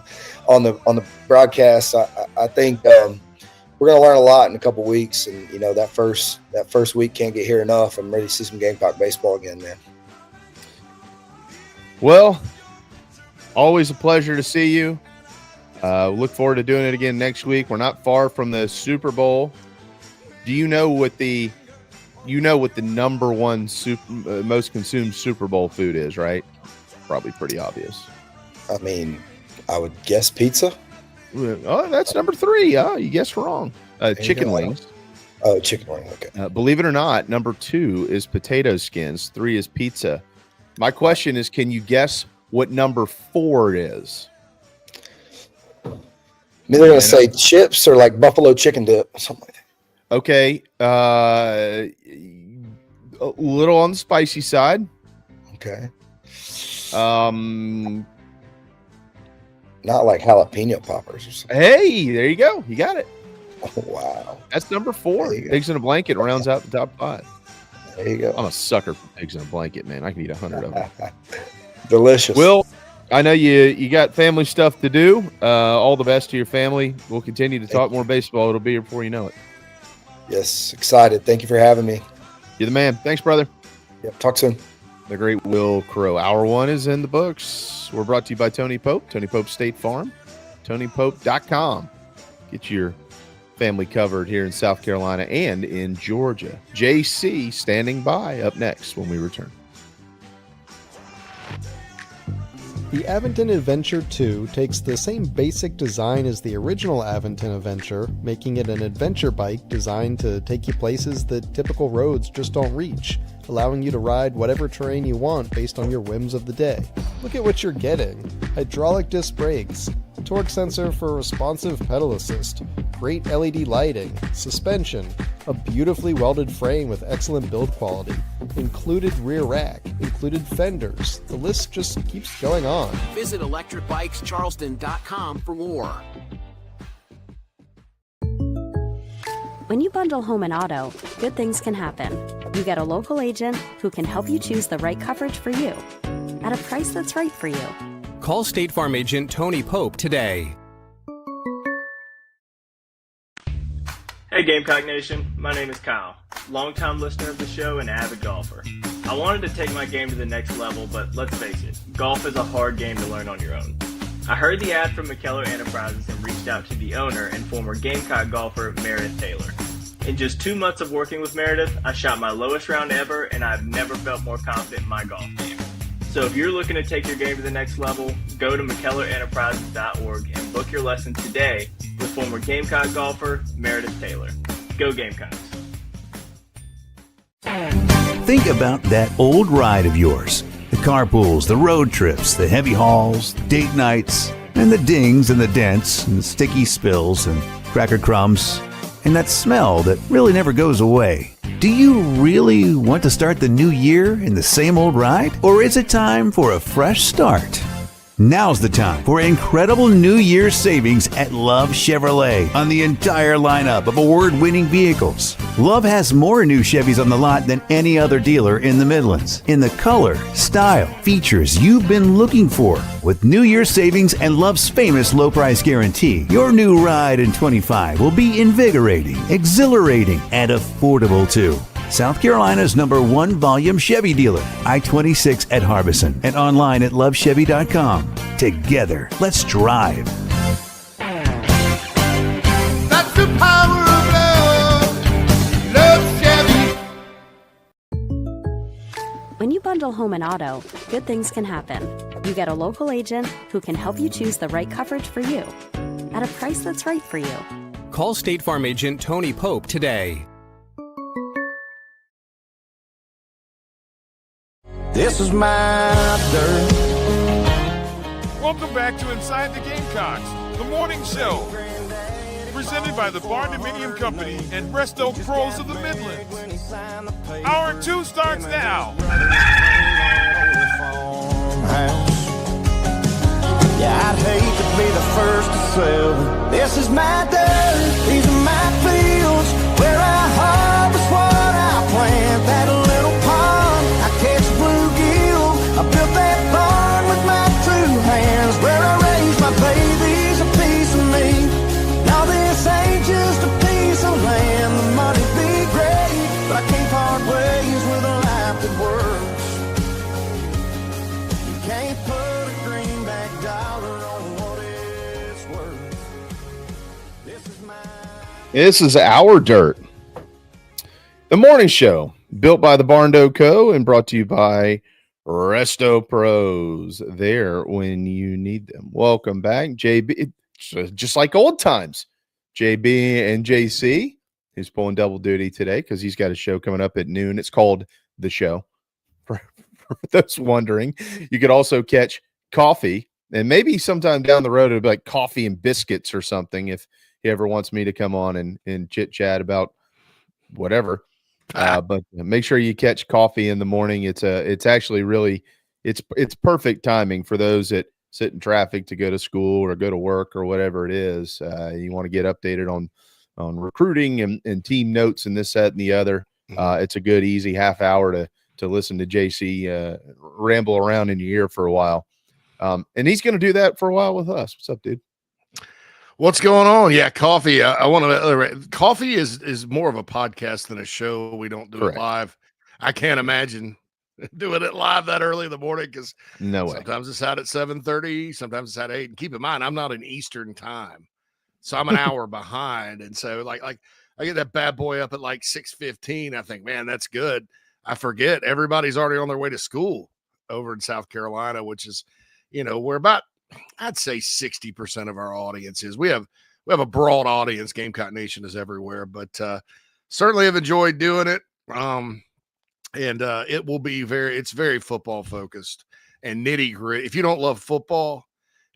the broadcast. I think we're going to learn a lot in a couple weeks, and that first week can't get here enough. I'm ready to see some Gamecock baseball again, man. Well, always a pleasure to see you. Look forward to doing it again next week. We're not far from the Super Bowl. Do you know what the number one most consumed Super Bowl food is, right? Probably pretty obvious. I mean, I would guess pizza. Oh, that's number 3. Oh, you guessed wrong. Chicken wings. Oh, chicken wings. Okay. Believe it or not, number 2 is potato skins. 3 is pizza. My question is, can you guess what number 4 is? They're going to say chips or like buffalo chicken dip, something like that. Okay. A little on the spicy side. Okay. Not like jalapeno poppers or something. Hey, there you go. You got it. Oh, wow. That's number 4. Pigs in a Blanket rounds out the top 5. There you go. I'm a sucker for Pigs in a Blanket, man. I can eat 100 of them. Delicious. Will, I know you got family stuff to do. All the best to your family. We'll continue to talk more baseball. It'll be here before you know it. Yes, excited. Thank you for having me. You're the man. Thanks, brother. Yep, talk soon. The great Wil Crowe. Hour 1 is in the books. We're brought to you by Tony Pope, Tony Pope State Farm, TonyPope.com. Get your family covered here in South Carolina and in Georgia. JC standing by up next when we return. The Aventon Adventure 2 takes the same basic design as the original Aventon Adventure, making it an adventure bike designed to take you places that typical roads just don't reach, allowing you to ride whatever terrain you want based on your whims of the day. Look at what you're getting. Hydraulic disc brakes, torque sensor for responsive pedal assist, great LED lighting, suspension, a beautifully welded frame with excellent build quality, included rear rack, included fenders. The list just keeps going on. Visit electricbikescharleston.com for more. When you bundle home and auto, good things can happen. You get a local agent who can help you choose the right coverage for you at a price that's right for you. Call State Farm agent Tony Pope today. Hey Gamecock Nation, my name is Kyle, longtime listener of the show and avid golfer. I wanted to take my game to the next level, but let's face it, golf is a hard game to learn on your own. I heard the ad from McKellar Enterprises and reached out to the owner and former Gamecock golfer Meredith Taylor. In just 2 months of working with Meredith, I shot my lowest round ever and I've never felt more confident in my golf game. So if you're looking to take your game to the next level, go to McKellarEnterprises.org and book your lesson today with former Gamecock golfer Meredith Taylor. Go Gamecocks. Think about that old ride of yours. The carpools, the road trips, the heavy hauls, date nights, and the dings and the dents and the sticky spills and cracker crumbs, and that smell that really never goes away. Do you really want to start the new year in the same old ride? Or is it time for a fresh start? Now's the time for incredible New Year's savings at Love Chevrolet on the entire lineup of award-winning vehicles. Love has more new Chevys on the lot than any other dealer in the Midlands, in the color, style, features you've been looking for. With New Year's savings and Love's famous low price guarantee, your new ride in 25 will be invigorating, exhilarating, and affordable too. South Carolina's #1 volume Chevy dealer, I-26 at Harbison, and online at lovechevy.com. Together, let's drive. That's the power of love. Love Chevy. When you bundle home and auto, good things can happen. You get a local agent who can help you choose the right coverage for you at a price that's right for you. Call State Farm agent Tony Pope today. This is my dirt. Welcome back to Inside the Gamecocks, the morning show. Presented by the Barndominium Company and Resto Pros of the Midlands. Hour 2 starts now. Yeah, I'd hate to be the first to sell. This is my dirt. These are my fields where I harvest what I plant. That little pond, I catch bluegill. I built that barn with my 2 hands where I raise my babies, a piece of me. Now this ain't just a piece of land. The money be great, but I can't part ways with a life that works. You can't put a greenback dollar on what it's worth. This is Our Dirt, the morning show built by the Barndo Co. and brought to you by Resto Pros, there when you need them. Welcome back, JB. Just like old times, JB and JC, who's pulling double duty today because he's got a show coming up at noon. It's called The Show. For those wondering, you could also catch coffee, and maybe sometime down the road it'll be like coffee and biscuits or something if he ever wants me to come on and chit chat about whatever. But make sure you catch coffee in the morning. It's actually really, it's perfect timing for those that sit in traffic to go to school or go to work or whatever it is. You want to get updated on recruiting and team notes and this, that, and the other. It's a good, easy half hour to listen to JC ramble around in your ear for a while. And he's going to do that for a while with us. What's up, dude? What's going on? Yeah, coffee. I want to. Coffee is more of a podcast than a show. We don't do it live. I can't imagine doing it live that early in the morning because no way. Sometimes it's out at 7:30. Sometimes it's at 8. And keep in mind, I'm not in Eastern time, so I'm an hour behind. And so, like I get that bad boy up at like 6:15. I think, man, that's good. I forget everybody's already on their way to school over in South Carolina, which is, we're about, I'd say 60% of our audience is. We have a broad audience. Gamecock Nation is everywhere, but certainly have enjoyed doing it. And it will be it's very football focused and nitty gritty. If you don't love football,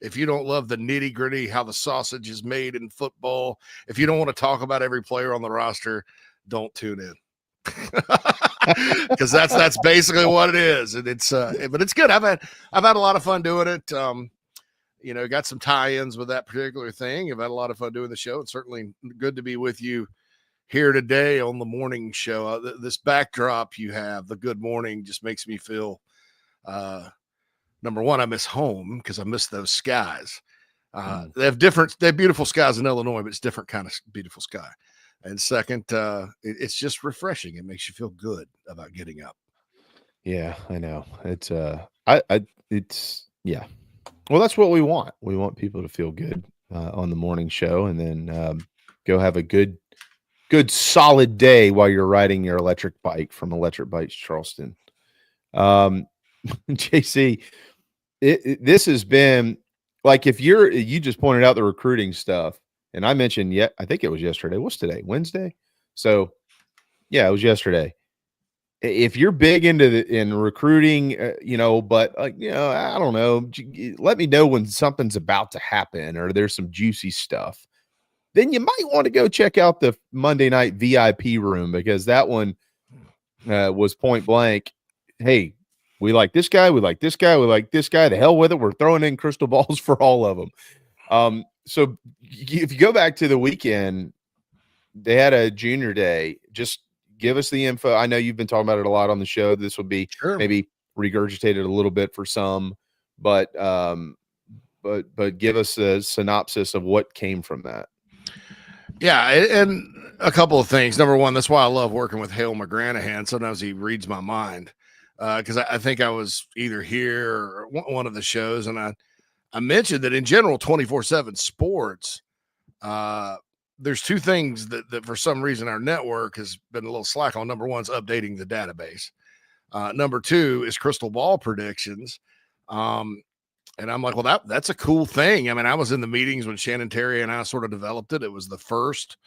if you don't love the nitty gritty, how the sausage is made in football, if you don't want to talk about every player on the roster, don't tune in. Because that's basically what it is. And it's but it's good. I've had a lot of fun doing it. Got some tie-ins with that particular thing. I've had a lot of fun doing the show. It's certainly good to be with you here today on the morning show. This backdrop you have, the good morning, just makes me feel, number one, I miss home because I miss those skies. They have beautiful skies in Illinois, but it's different kind of beautiful sky. And second, it's just refreshing. It makes you feel good about getting up. Yeah, I know. It's yeah. Well, that's what we want. We want people to feel good on the morning show, and then go have a good solid day while you're riding your electric bike from Electric Bikes Charleston. JC, this has been like, if you just pointed out the recruiting stuff, and I mentioned, I think it was yesterday. What's today? Wednesday? So yeah, it was yesterday. If you're big in recruiting, but I don't know, let me know when something's about to happen or there's some juicy stuff. Then you might want to go check out the Monday night VIP room, because that one was point blank. Hey, we like this guy. We like this guy. We like this guy. The hell with it. We're throwing in crystal balls for all of them. So if you go back to the weekend, they had a junior day. Just give us the info. I know you've been talking about it a lot on the show. This will be maybe regurgitated a little bit for some, but give us a synopsis of what came from that. Yeah, and a couple of things. Number one, that's why I love working with Hale McGranahan. Sometimes he reads my mind, because I think I was either here or one of the shows, and I mentioned that in general, 24/7 sports, there's two things that for some reason our network has been a little slack on. Number one is updating the database. Number two is crystal ball predictions. And I'm like, well, that's a cool thing. I mean, I was in the meetings when Shannon Terry and I sort of developed it. It was the first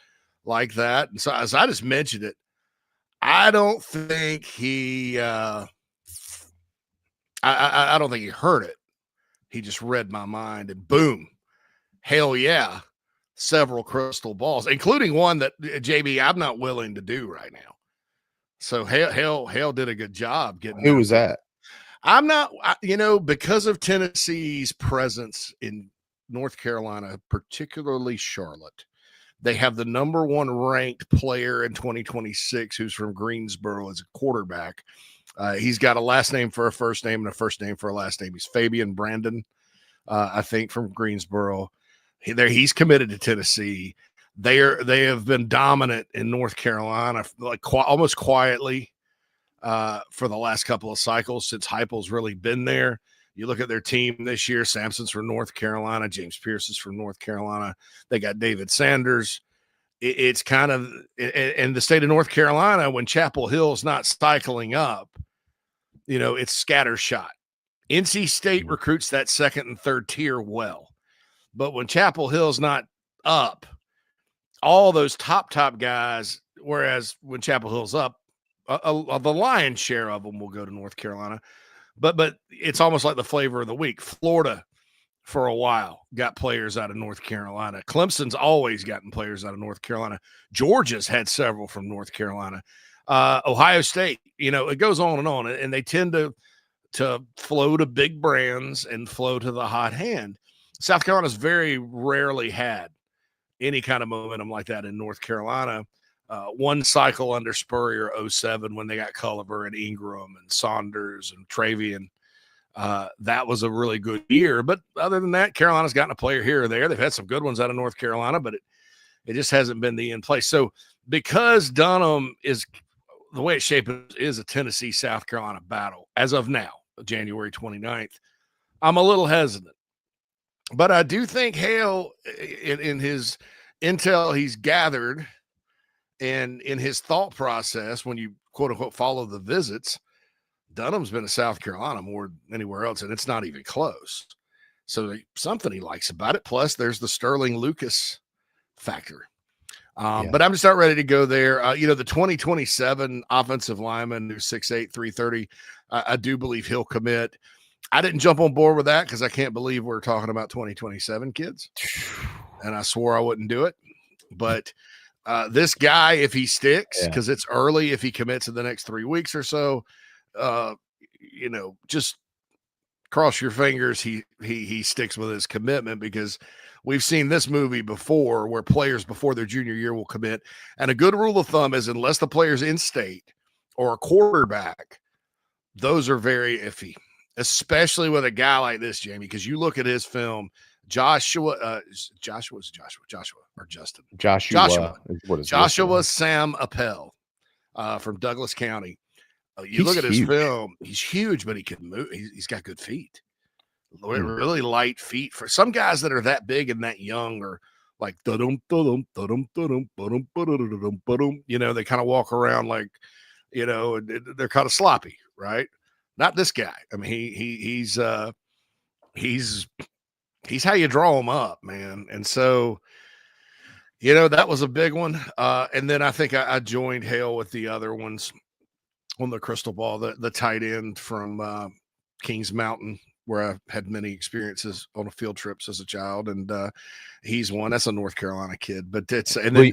like that. And so as I just mentioned it, I don't think he I don't think he heard it. He just read my mind, and boom, hell yeah, several crystal balls, including one that, JB, I'm not willing to do right now. So Hale did a good job getting. Who was that? I'm not, because of Tennessee's presence in North Carolina, particularly Charlotte, they have the number one ranked player in 2026 who's from Greensboro as a quarterback. He's got a last name for a first name and a first name for a last name. He's Fabian Brandon, I think, from Greensboro. He's committed to Tennessee. They have been dominant in North Carolina, like almost quietly, for the last couple of cycles since Heupel's really been there. You look at their team this year. Sampson's from North Carolina. James Pierce is from North Carolina. They got David Sanders. It's kind of in the state of North Carolina, when Chapel Hill's not cycling up, it's scattershot. NC State recruits that second and third tier well. But when Chapel Hill's not up, all those top guys, whereas when Chapel Hill's up, the lion's share of them will go to North Carolina. But it's almost like the flavor of the week. Florida, for a while, got players out of North Carolina. Clemson's always gotten players out of North Carolina. Georgia's had several from North Carolina. Ohio State, it goes on, and they tend to flow to big brands and flow to the hot hand. South Carolina's very rarely had any kind of momentum like that in North Carolina. One cycle under Spurrier 07 when they got Culliver and Ingram and Saunders and Travian. That was a really good year. But other than that, Carolina's gotten a player here or there. They've had some good ones out of North Carolina, but it just hasn't been the in place. So because Dunham is the way it's shaped is a Tennessee South Carolina battle as of now, January 29th, I'm a little hesitant. But I do think Hale, in his intel he's gathered and in his thought process, when you quote unquote follow the visits, Dunham's been to South Carolina more than anywhere else, and it's not even close. So something he likes about it. Plus, there's the Sterling Lucas factor. But I'm just not ready to go there. The 2027 offensive lineman who's 6'8", 330, I do believe he'll commit. I didn't jump on board with that because I can't believe we're talking about 2027 kids. And I swore I wouldn't do it. But this guy, if he sticks, because it's early, if he commits in the next 3 weeks or so, just cross your fingers he sticks with his commitment, because we've seen this movie before where players before their junior year will commit. And a good rule of thumb is unless the player's in state or a quarterback, those are very iffy, especially with a guy like this, Jamie, because you look at his film, Joshua Sam Appel from Douglas County. You look at his film, he's huge, but he can move. He's got good feet, really light feet. For some guys that are that big and that young, or like, they kind of walk around like, they're kind of sloppy, right? Not this guy. I mean, he's how you draw him up, man. And so, that was a big one. And then I think I joined Hale with the other ones on the crystal ball, the tight end from Kings Mountain, where I had many experiences on field trips as a child. And he's one. That's a North Carolina kid, but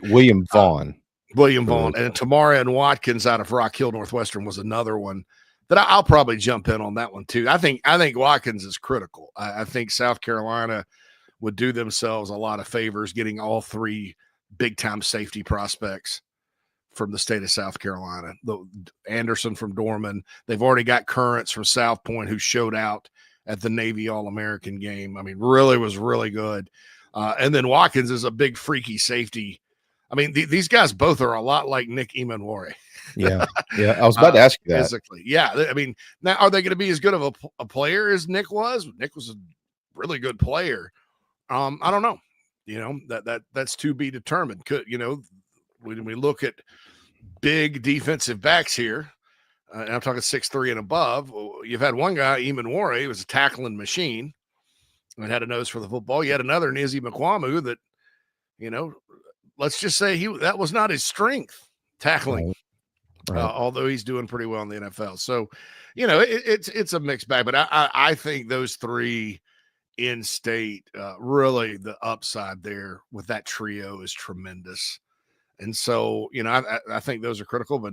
William Vaughn. And Tamara and Watkins out of Rock Hill Northwestern was another one that I'll probably jump in on that one too. I think Watkins is critical. I think South Carolina would do themselves a lot of favors getting all three big time safety prospects from the state of South Carolina. The Anderson from Dorman. They've already got Currents from South Point, who showed out at the Navy All-American game. I mean, was really good. And then Watkins is a big freaky safety. I mean, these guys both are a lot like Nick Emanwari. Yeah. I was about to ask you that. Physically. Yeah. I mean, now, are they going to be as good of a player as Nick was? Nick was a really good player. I don't know. That's to be determined. When we look at big defensive backs here, and I'm talking 6'3" and above, you've had one guy, Emanwari, who was a tackling machine and had a nose for the football. You had another, Nizzy McQuamu, that, let's just say that was not his strength, tackling, right. Although he's doing pretty well in the NFL. So, it's a mixed bag, but I think those three in state, really the upside there with that trio is tremendous. And so, I think those are critical, but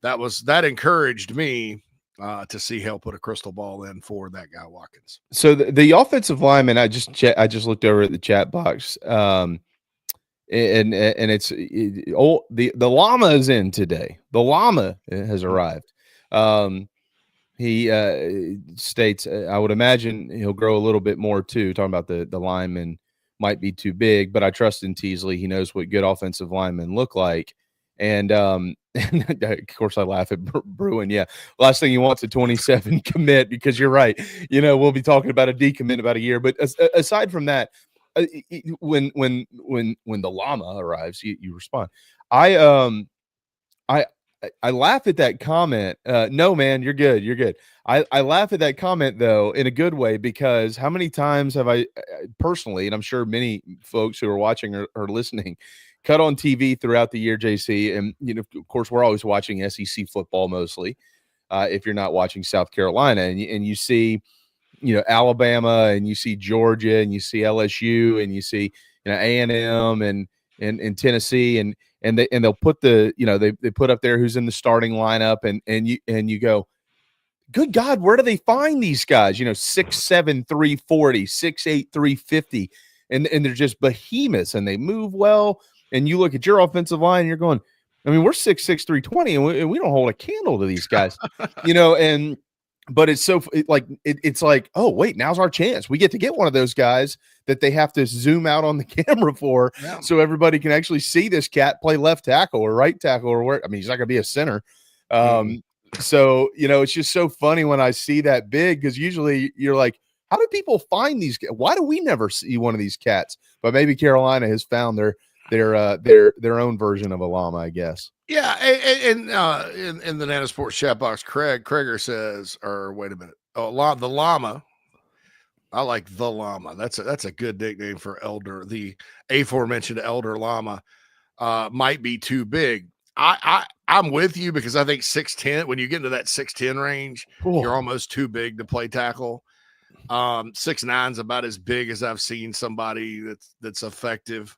that encouraged me to see Hale put a crystal ball in for that guy Watkins. So the offensive lineman, I just looked over at the chat box, and it's the llama is in today. The llama has arrived. He states, I would imagine he'll grow a little bit more too. Talking about the lineman might be too big, but I trust in Teasley. He knows what good offensive linemen look like. And of course, I laugh at Bruin. Yeah, last thing you want is a 27 commit, because you're right. We'll be talking about a decommit about a year. But aside from that, when the llama arrives, you respond. I laugh at that comment. No, man, you're good. You're good. I laugh at that comment, though, in a good way, because how many times have I personally, and I'm sure many folks who are watching or listening, cut on TV throughout the year, JC, and, of course, we're always watching SEC football mostly, if you're not watching South Carolina, and you see, Alabama, and you see Georgia, and you see LSU, and you see, A&M and Tennessee, and they'll put they put up there who's in the starting lineup, and you go, good God, where do they find these guys? 6'7", 340, 6'8", 350. and they're just behemoths, and they move well. And you look at your offensive line, and you're going, I mean, we're 6'6", 320, and we don't hold a candle to these guys, but it's it's like, oh, wait, now's our chance. We get to get one of those guys that they have to zoom out on the camera for, so everybody can actually see this cat play left tackle or right tackle or where. I mean, he's not going to be a center. So, it's just so funny when I see that big, because usually you're like, how do people find these? Why do we never see one of these cats? But maybe Carolina has found their own version of a llama, I guess. Yeah, and in the Nana Sports chat box, Krager says, or wait a minute, the llama. I like the llama. That's a good nickname for Elder. The aforementioned Elder Llama might be too big. I'm with you, because I think 6'10", when you get into that 6'10" range, you're almost too big to play tackle. 6'9" is about as big as I've seen somebody that's effective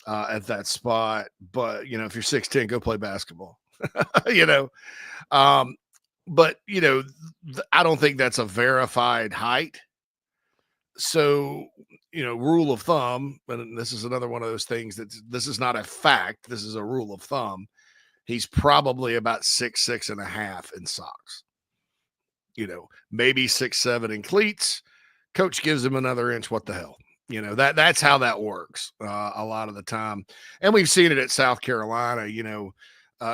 at that spot. But if you're 6'10", go play basketball. But I don't think that's a verified height. So, rule of thumb, and this is another one of those things this is not a fact. This is a rule of thumb. He's probably about 6'6.5" in socks. Maybe 6'7" in cleats. Coach gives him another inch. What the hell? That's how that works a lot of the time. And we've seen it at South Carolina,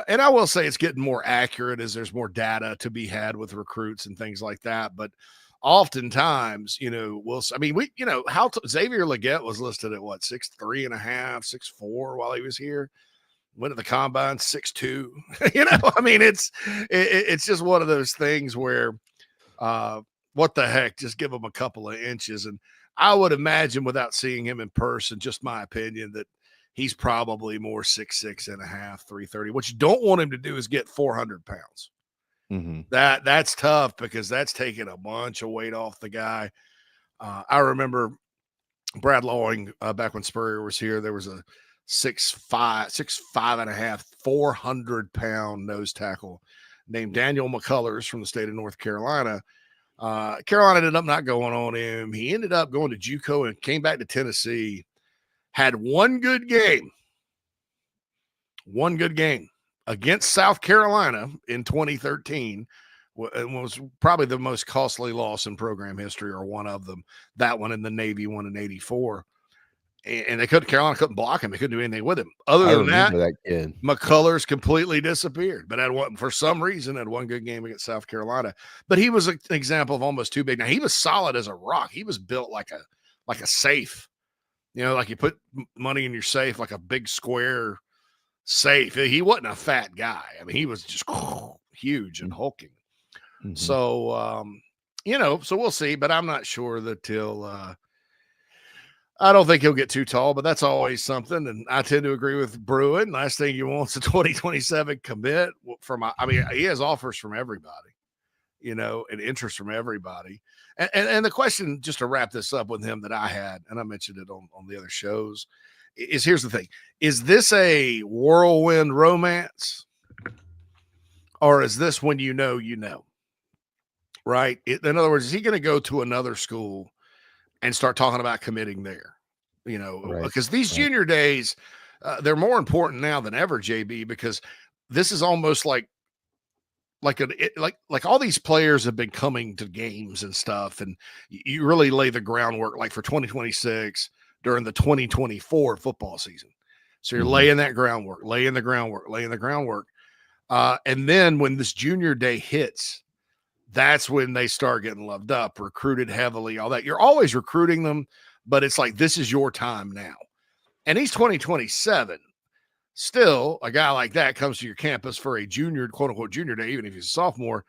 and I will say it's getting more accurate as there's more data to be had with recruits and things like that. But oftentimes, Xavier Leggett was listed at 6'3.5", 6'4" while he was here. Went to the combine 6'2". It's just one of those things where what the heck, just give him a couple of inches. And I would imagine, without seeing him in person, just my opinion, that he's probably more 6'6.5", 330. What you don't want him to do is get 400 pounds. Mm-hmm. That's tough, because that's taking a bunch of weight off the guy. I remember Brad Lawing, back when Spurrier was here, there was a 6'5.5", 400-pound nose tackle named Daniel McCullers from the state of North Carolina. Carolina ended up not going on him. He ended up going to JUCO and came back to Tennessee. Had one good game against South Carolina in 2013. It was probably the most costly loss in program history, or one of them. That one, and the Navy one in '84. And Carolina couldn't block him. They couldn't do anything with him. Other than that kid. McCullers completely disappeared, but for some reason had one good game against South Carolina. But he was an example of almost too big. Now, he was solid as a rock. He was built like a safe, like you put money in your safe, like a big square safe. He wasn't a fat guy. I mean, he was just huge and hulking. Mm-hmm. So, so we'll see, but I'm not sure that I don't think he'll get too tall, but that's always something. And I tend to agree with Bruin. Last thing you want is a 2027 commit he has offers from everybody, and interest from everybody. And the question, just to wrap this up with him, that I had, and I mentioned it on the other shows, is here's the thing. Is this a whirlwind romance, or is this when right? In other words, is he going to go to another school and start talking about committing there, because these junior days, they're more important now than ever, JB, because this is almost like all these players have been coming to games and stuff. And you really lay the groundwork, like for 2026 during the 2024 football season. So you're laying that groundwork, laying the groundwork. And then when this junior day hits, that's when they start getting loved up, recruited heavily, all that. You're always recruiting them, but it's like, this is your time now. And he's 2027. Still, a guy like that comes to your campus for a junior, quote unquote, junior day, even if he's a sophomore,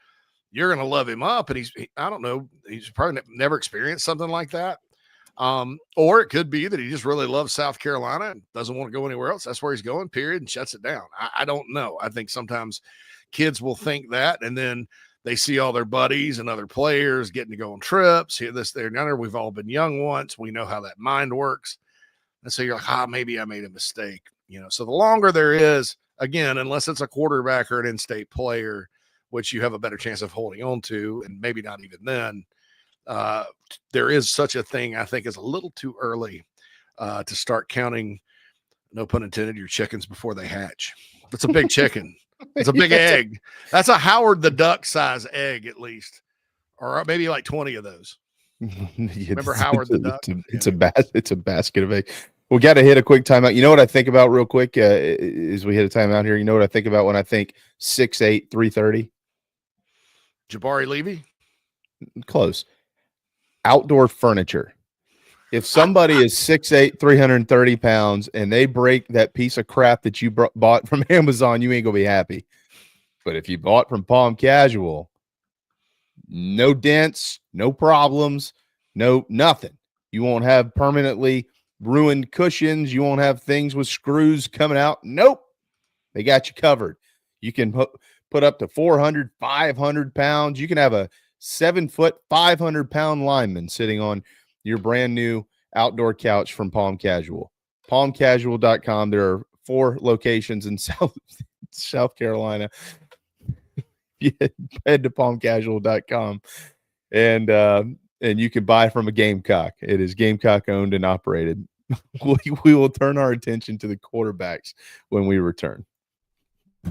you're going to love him up. And I don't know, he's probably never experienced something like that. Or it could be that he just really loves South Carolina and doesn't want to go anywhere else. That's where he's going, period, and shuts it down. I don't know. I think sometimes kids will think that, and then they see all their buddies and other players getting to go on trips, here, this, there, and other. We've all been young once. We know how that mind works. And so you're like, maybe I made a mistake. So the longer there is, again, unless it's a quarterback or an in-state player, which you have a better chance of holding on to, and maybe not even then, there is such a thing, I think, is a little too early to start counting, no pun intended, your chickens before they hatch. That's a big chicken. It's a big egg. That's a Howard the Duck size egg, at least, or maybe like 20 of those. Remember Howard the Duck? It's a basket of eggs. We got to hit a quick timeout. You know what I think about real quick as we hit a timeout here? You know what I think about when I think 6'8", 330? Jabari Levy? Close. Outdoor furniture. If somebody is 6'8", 330 pounds, and they break that piece of crap that you bought from Amazon, you ain't going to be happy. But if you bought from Palm Casual, no dents, no problems, nothing. You won't have permanently ruined cushions. You won't have things with screws coming out. Nope. They got you covered. You can put up to 400, 500 pounds. You can have a 7-foot, 500-pound lineman sitting on your brand new outdoor couch from Palm Casual. PalmCasual.com. There are 4 locations in South Carolina. Head to PalmCasual.com and you can buy from a Gamecock. It is Gamecock owned and operated. We will turn our attention to the quarterbacks when we return.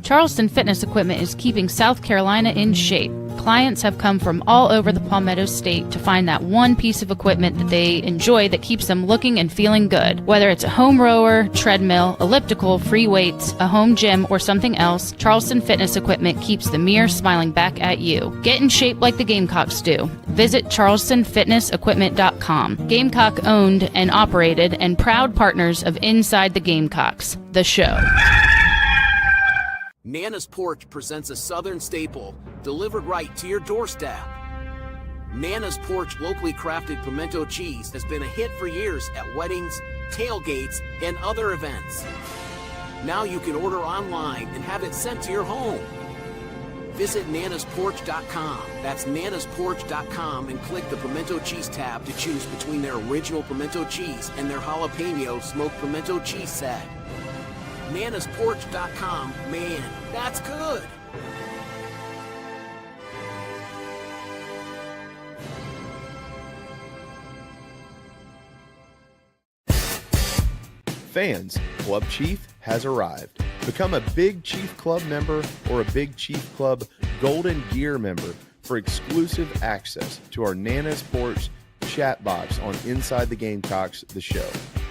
Charleston Fitness Equipment is keeping South Carolina in shape. Clients have come from all over the Palmetto State to find that one piece of equipment that they enjoy that keeps them looking and feeling good. Whether it's a home rower, treadmill, elliptical, free weights, a home gym, or something else, Charleston Fitness Equipment keeps the mirror smiling back at you. Get in shape like the Gamecocks do. Visit charlestonfitnessequipment.com. Gamecock owned and operated and proud partners of Inside the Gamecocks, the show. Nana's Porch presents a Southern staple delivered right to your doorstep. Nana's Porch locally crafted pimento cheese has been a hit for years at weddings, tailgates, and other events. Now you can order online and have it sent to your home. Visit nanasporch.com. That's nanasporch.com and click the pimento cheese tab to choose between their original pimento cheese and their jalapeno smoked pimento cheese set. nanasporch.com. Man, that's good. Fans, Club Chief has arrived. Become a Big Chief Club member or a Big Chief Club Golden Gear member for exclusive access to our Nana's Porch chat box on Inside the Gamecocks, the show.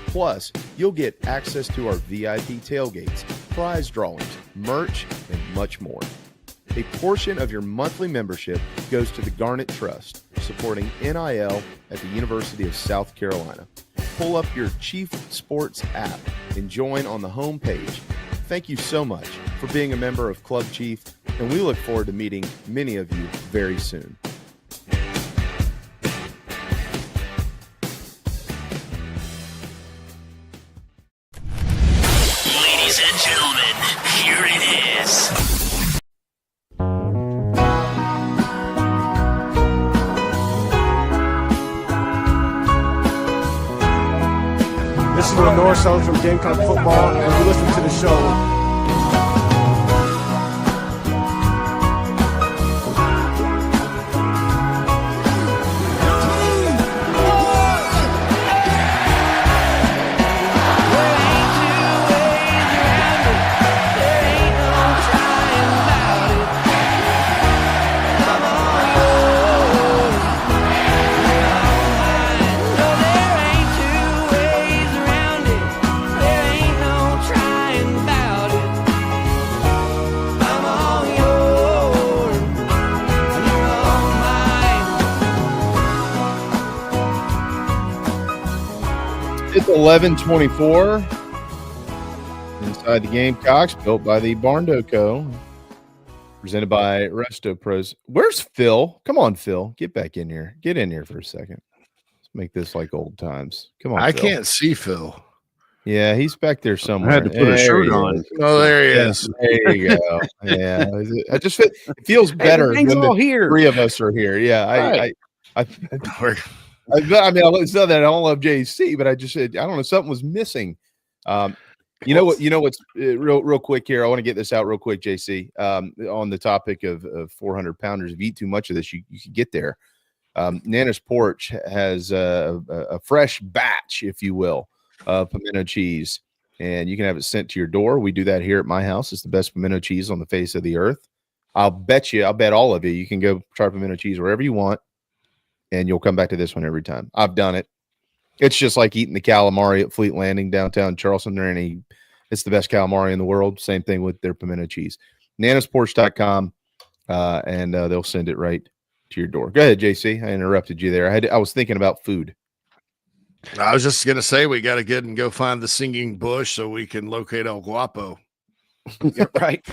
Plus, you'll get access to our VIP tailgates, prize drawings, merch, and much more. A portion of your monthly membership goes to the Garnet Trust, supporting NIL at the University of South Carolina. Pull up your Chief Sports app and join on the home page. Thank you so much for being a member of Club Chief, and we look forward to meeting many of you very soon. Ladies and gentlemen, here it is. This is Lenore Sullivan from Gamecock Football, and you listen to the show. It's 11:24 inside the Gamecocks, built by the Barndo Co. Presented by Resto Pros. Where's Phil? Come on, Phil. Get back in here. Get in here for a second. Let's make this like old times. Come on, I Phil. can't see Phil. Yeah, he's back there somewhere. I had to put a shirt on. Oh, there he is. There you go. Yeah, I just it feels better when the three of us are here. Yeah, I mean, it's not that I don't love JC, but I just said I don't know, something was missing. You know what's real quick here. I want to get this out real quick, JC. On the topic of 400 pounders, if you eat too much of this, you could get there. Nana's Porch has a fresh batch, if you will, pimento cheese, and you can have it sent to your door. We do that here at my house. It's the best pimento cheese on the face of the earth. I'll bet all of you can go try pimento cheese wherever you want, and you'll come back to this one every time. I've done it. It's just like eating the calamari at Fleet Landing downtown Charleston. It's the best calamari in the world. Same thing with their pimento cheese. nanasporch.com, and they'll send it right to your door. Go ahead, JC. I interrupted you there. I was thinking about food. I was just going to say we got to get and go find the singing bush so we can locate El Guapo. Yeah, right.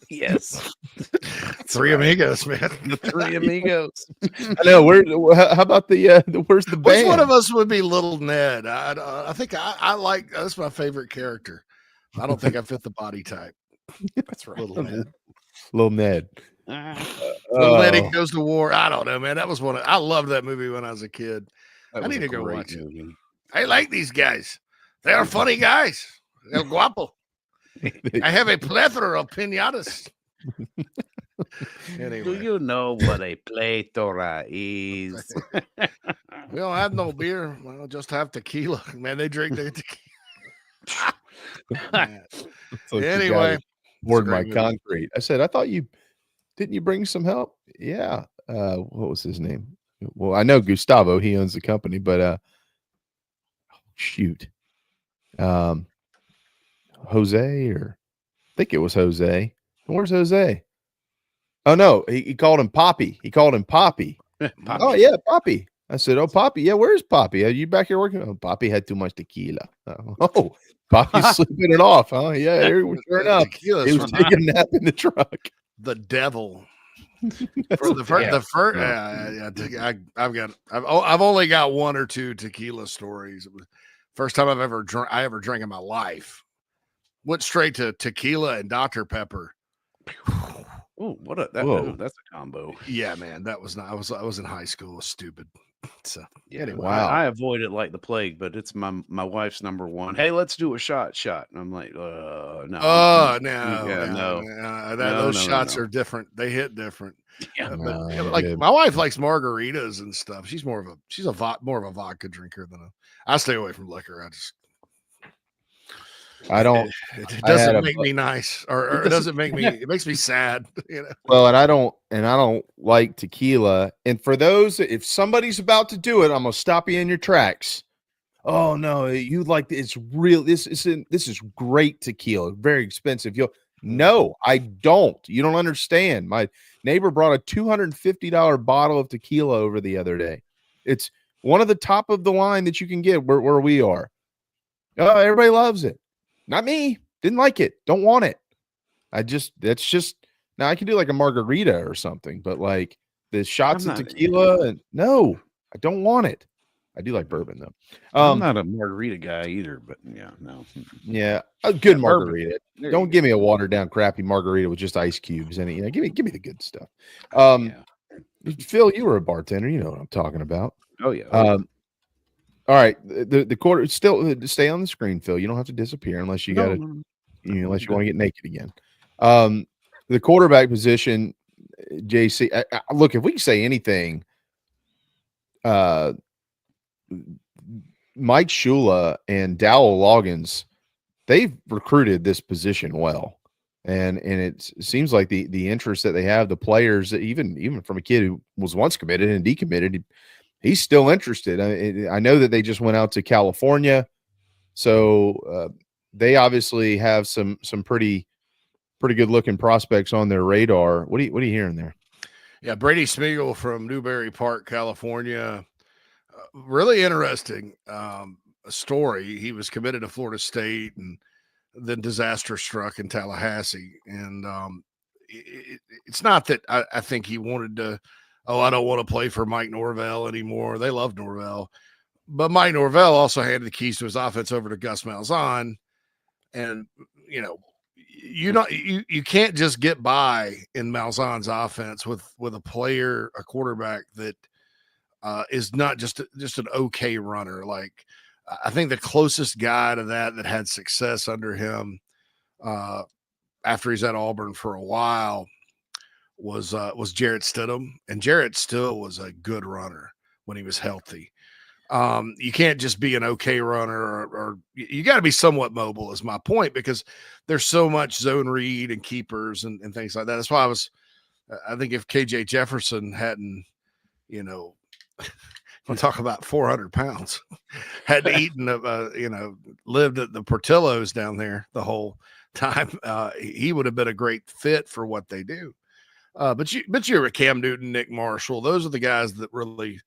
Yes. Three amigos, man. The three amigos. I know. How about where's the band? Which one of us would be Little Ned? I think I like, that's my favorite character. I don't think I fit the body type. That's right. Little Ned. Little Ned. Little Ned, he goes to war. I don't know, man. That was I loved that movie when I was a kid. I need to go watch it. I like these guys. They are funny guys. El Guapo. I have a plethora of pinatas. Anyway. Do you know what a plethora is? We don't have no beer. We'll just have tequila. Man, they drink the tequila. Anyway. Poured my concrete. I said, I thought didn't you bring some help? Yeah. What was his name? Well, I know Gustavo. He owns the company, but shoot. Jose, or I think it was Jose. Where's Jose? Oh no, he called him Poppy. Poppy. Oh yeah, Poppy. I said, oh Poppy, yeah, where's Poppy? Are you back here working? Oh, Poppy had too much tequila. Oh, Poppy's sleeping it off, huh? Yeah, sure enough. He was taking a nap in the truck. The devil. For the first, I've only got one or two tequila stories. It was first time I ever drank in my life. Went straight to tequila and Dr. Pepper. Oh, that's a combo. Yeah, man, that was not. I was in high school. It was stupid. So yeah, anyway, wow. I avoid it like the plague, but it's my wife's number one. Hey, let's do a shot. And I'm like, no. Oh no. Those shots are different. They hit different. Yeah. My wife likes margaritas and stuff. She's more of a vodka drinker than I stay away from liquor. It doesn't make me nice, or it doesn't make me. It makes me sad. You know. Well, and I don't like tequila. And for those, if somebody's about to do it, I'm gonna stop you in your tracks. Oh no, you like it's real. This is great tequila, very expensive. No, I don't. You don't understand. My neighbor brought a $250 bottle of tequila over the other day. It's one of the top of the line that you can get where we are. Oh, everybody loves it. Not me. Didn't like it. Don't want it. Now I can do like a margarita or something, but like the shots of tequila and no, I don't want it. I do like bourbon though. I'm not a margarita guy either, but yeah, no. Yeah, a good margarita. Don't give me a watered down crappy margarita with just ice cubes in it. Give me the good stuff. Phil, you were a bartender. You know what I'm talking about. Oh yeah. All right, the quarter still stay on the screen, Phil. You don't have to disappear unless you unless you want to get naked again. The quarterback position, JC. Look, if we can say anything, Mike Shula and Dowell Loggins, they've recruited this position well, and it seems like the interest that they have, the players, even from a kid who was once committed and decommitted. He's still interested. I know that they just went out to California, so they obviously have some pretty good looking prospects on their radar. What are you hearing there? Yeah, Brady Smeagol from Newberry Park, California. Really interesting story. He was committed to Florida State, and then disaster struck in Tallahassee. And it's not that I think he wanted to. Oh, I don't want to play for Mike Norvell anymore. They love Norvell. But Mike Norvell also handed the keys to his offense over to Gus Malzahn. And, you can't just get by in Malzahn's offense with a quarterback that is not just an okay runner. Like, I think the closest guy to that had success under him after he's at Auburn for a while was Jarrett Stidham, and Jarrett still was a good runner when he was healthy. You can't just be an okay runner, or you got to be somewhat mobile is my point, because there's so much zone read and keepers and things like that. That's why I think if KJ Jefferson hadn't, we'll talk about 400 pounds, hadn't eaten, lived at the Portillo's down there the whole time, he would have been a great fit for what they do. But you're a Cam Newton, Nick Marshall. Those are the guys that really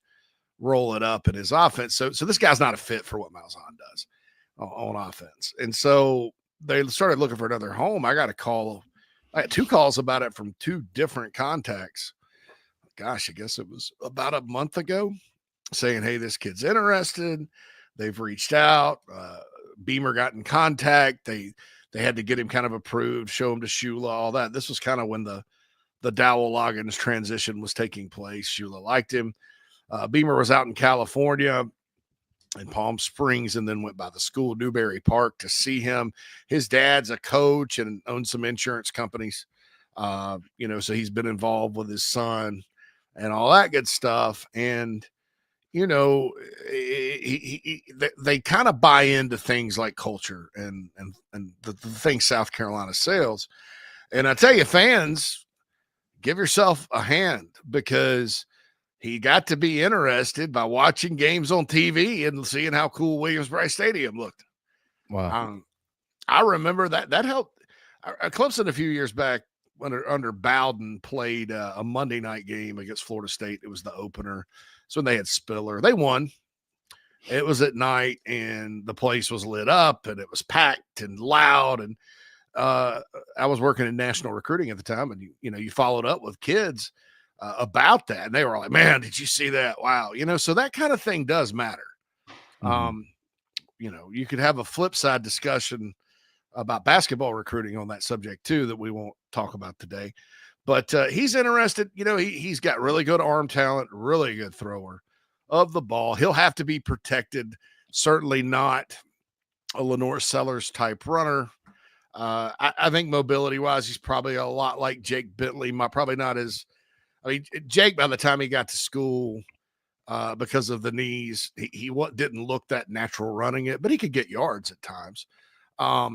roll it up in his offense. So this guy's not a fit for what Malzahn does on offense. And so they started looking for another home. I got a call. I had 2 calls about it from 2 different contacts. Gosh, I guess it was about a month ago, saying, hey, this kid's interested. They've reached out. Beamer got in contact. They had to get him kind of approved, show him to Shula, all that. This was kind of when the Dowell Loggins transition was taking place. Shula liked him. Beamer was out in California in Palm Springs and then went by the school, Newberry Park, to see him. His dad's a coach and owns some insurance companies. So he's been involved with his son and all that good stuff. And, they kind of buy into things like culture and the things South Carolina sells. And I tell you, fans, give yourself a hand, because he got to be interested by watching games on TV and seeing how cool Williams-Brice Stadium looked. Wow. I remember that helped. Clemson a few years back under Bowden played a Monday night game against Florida State. It was the opener. So when they had Spiller, they won. It was at night and the place was lit up and it was packed and loud. And I was working in national recruiting at the time, and you followed up with kids about that, and they were like, man, did you see that? Wow. So that kind of thing does matter. Mm-hmm. You could have a flip side discussion about basketball recruiting on that subject too, that we won't talk about today, but he's interested. He's got really good arm talent, really good thrower of the ball. He'll have to be protected. Certainly not a Lenore Sellers type runner. I think mobility wise, he's probably a lot like Jake Bentley. Probably not as, Jake, by the time he got to school, because of the knees, he didn't look that natural running it, but he could get yards at times. I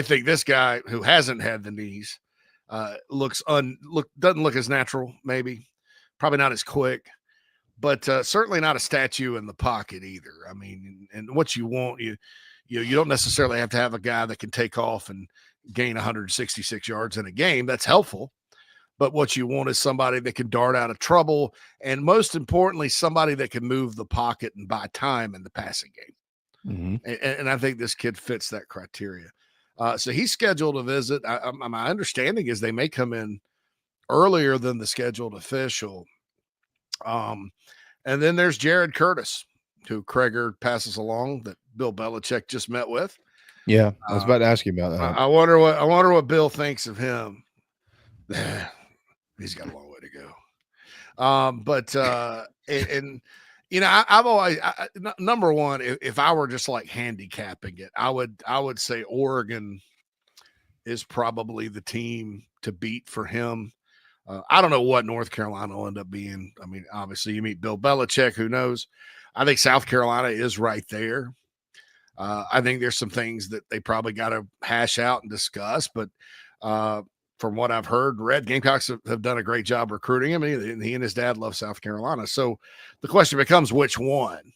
think this guy who hasn't had the knees doesn't look as natural, maybe, probably not as quick, but certainly not a statue in the pocket either. And what you want, you don't necessarily have to have a guy that can take off and gain 166 yards in a game. That's helpful. But what you want is somebody that can dart out of trouble, and most importantly, somebody that can move the pocket and buy time in the passing game. Mm-hmm. And I think this kid fits that criteria. So he's scheduled a visit. My understanding is they may come in earlier than the scheduled official. And then there's Jared Curtis, who Kreger passes along, that Bill Belichick just met with. Yeah, I was about to ask you about that. I wonder what Bill thinks of him. He's got a long way to go. I've always, number one, if I were just like handicapping it, I would say Oregon is probably the team to beat for him. I don't know what North Carolina will end up being. Obviously you meet Bill Belichick, who knows? I think South Carolina is right there. I think there's some things that they probably got to hash out and discuss, but from what I've heard, Red Gamecocks have done a great job recruiting him. He and his dad love South Carolina. So the question becomes which one.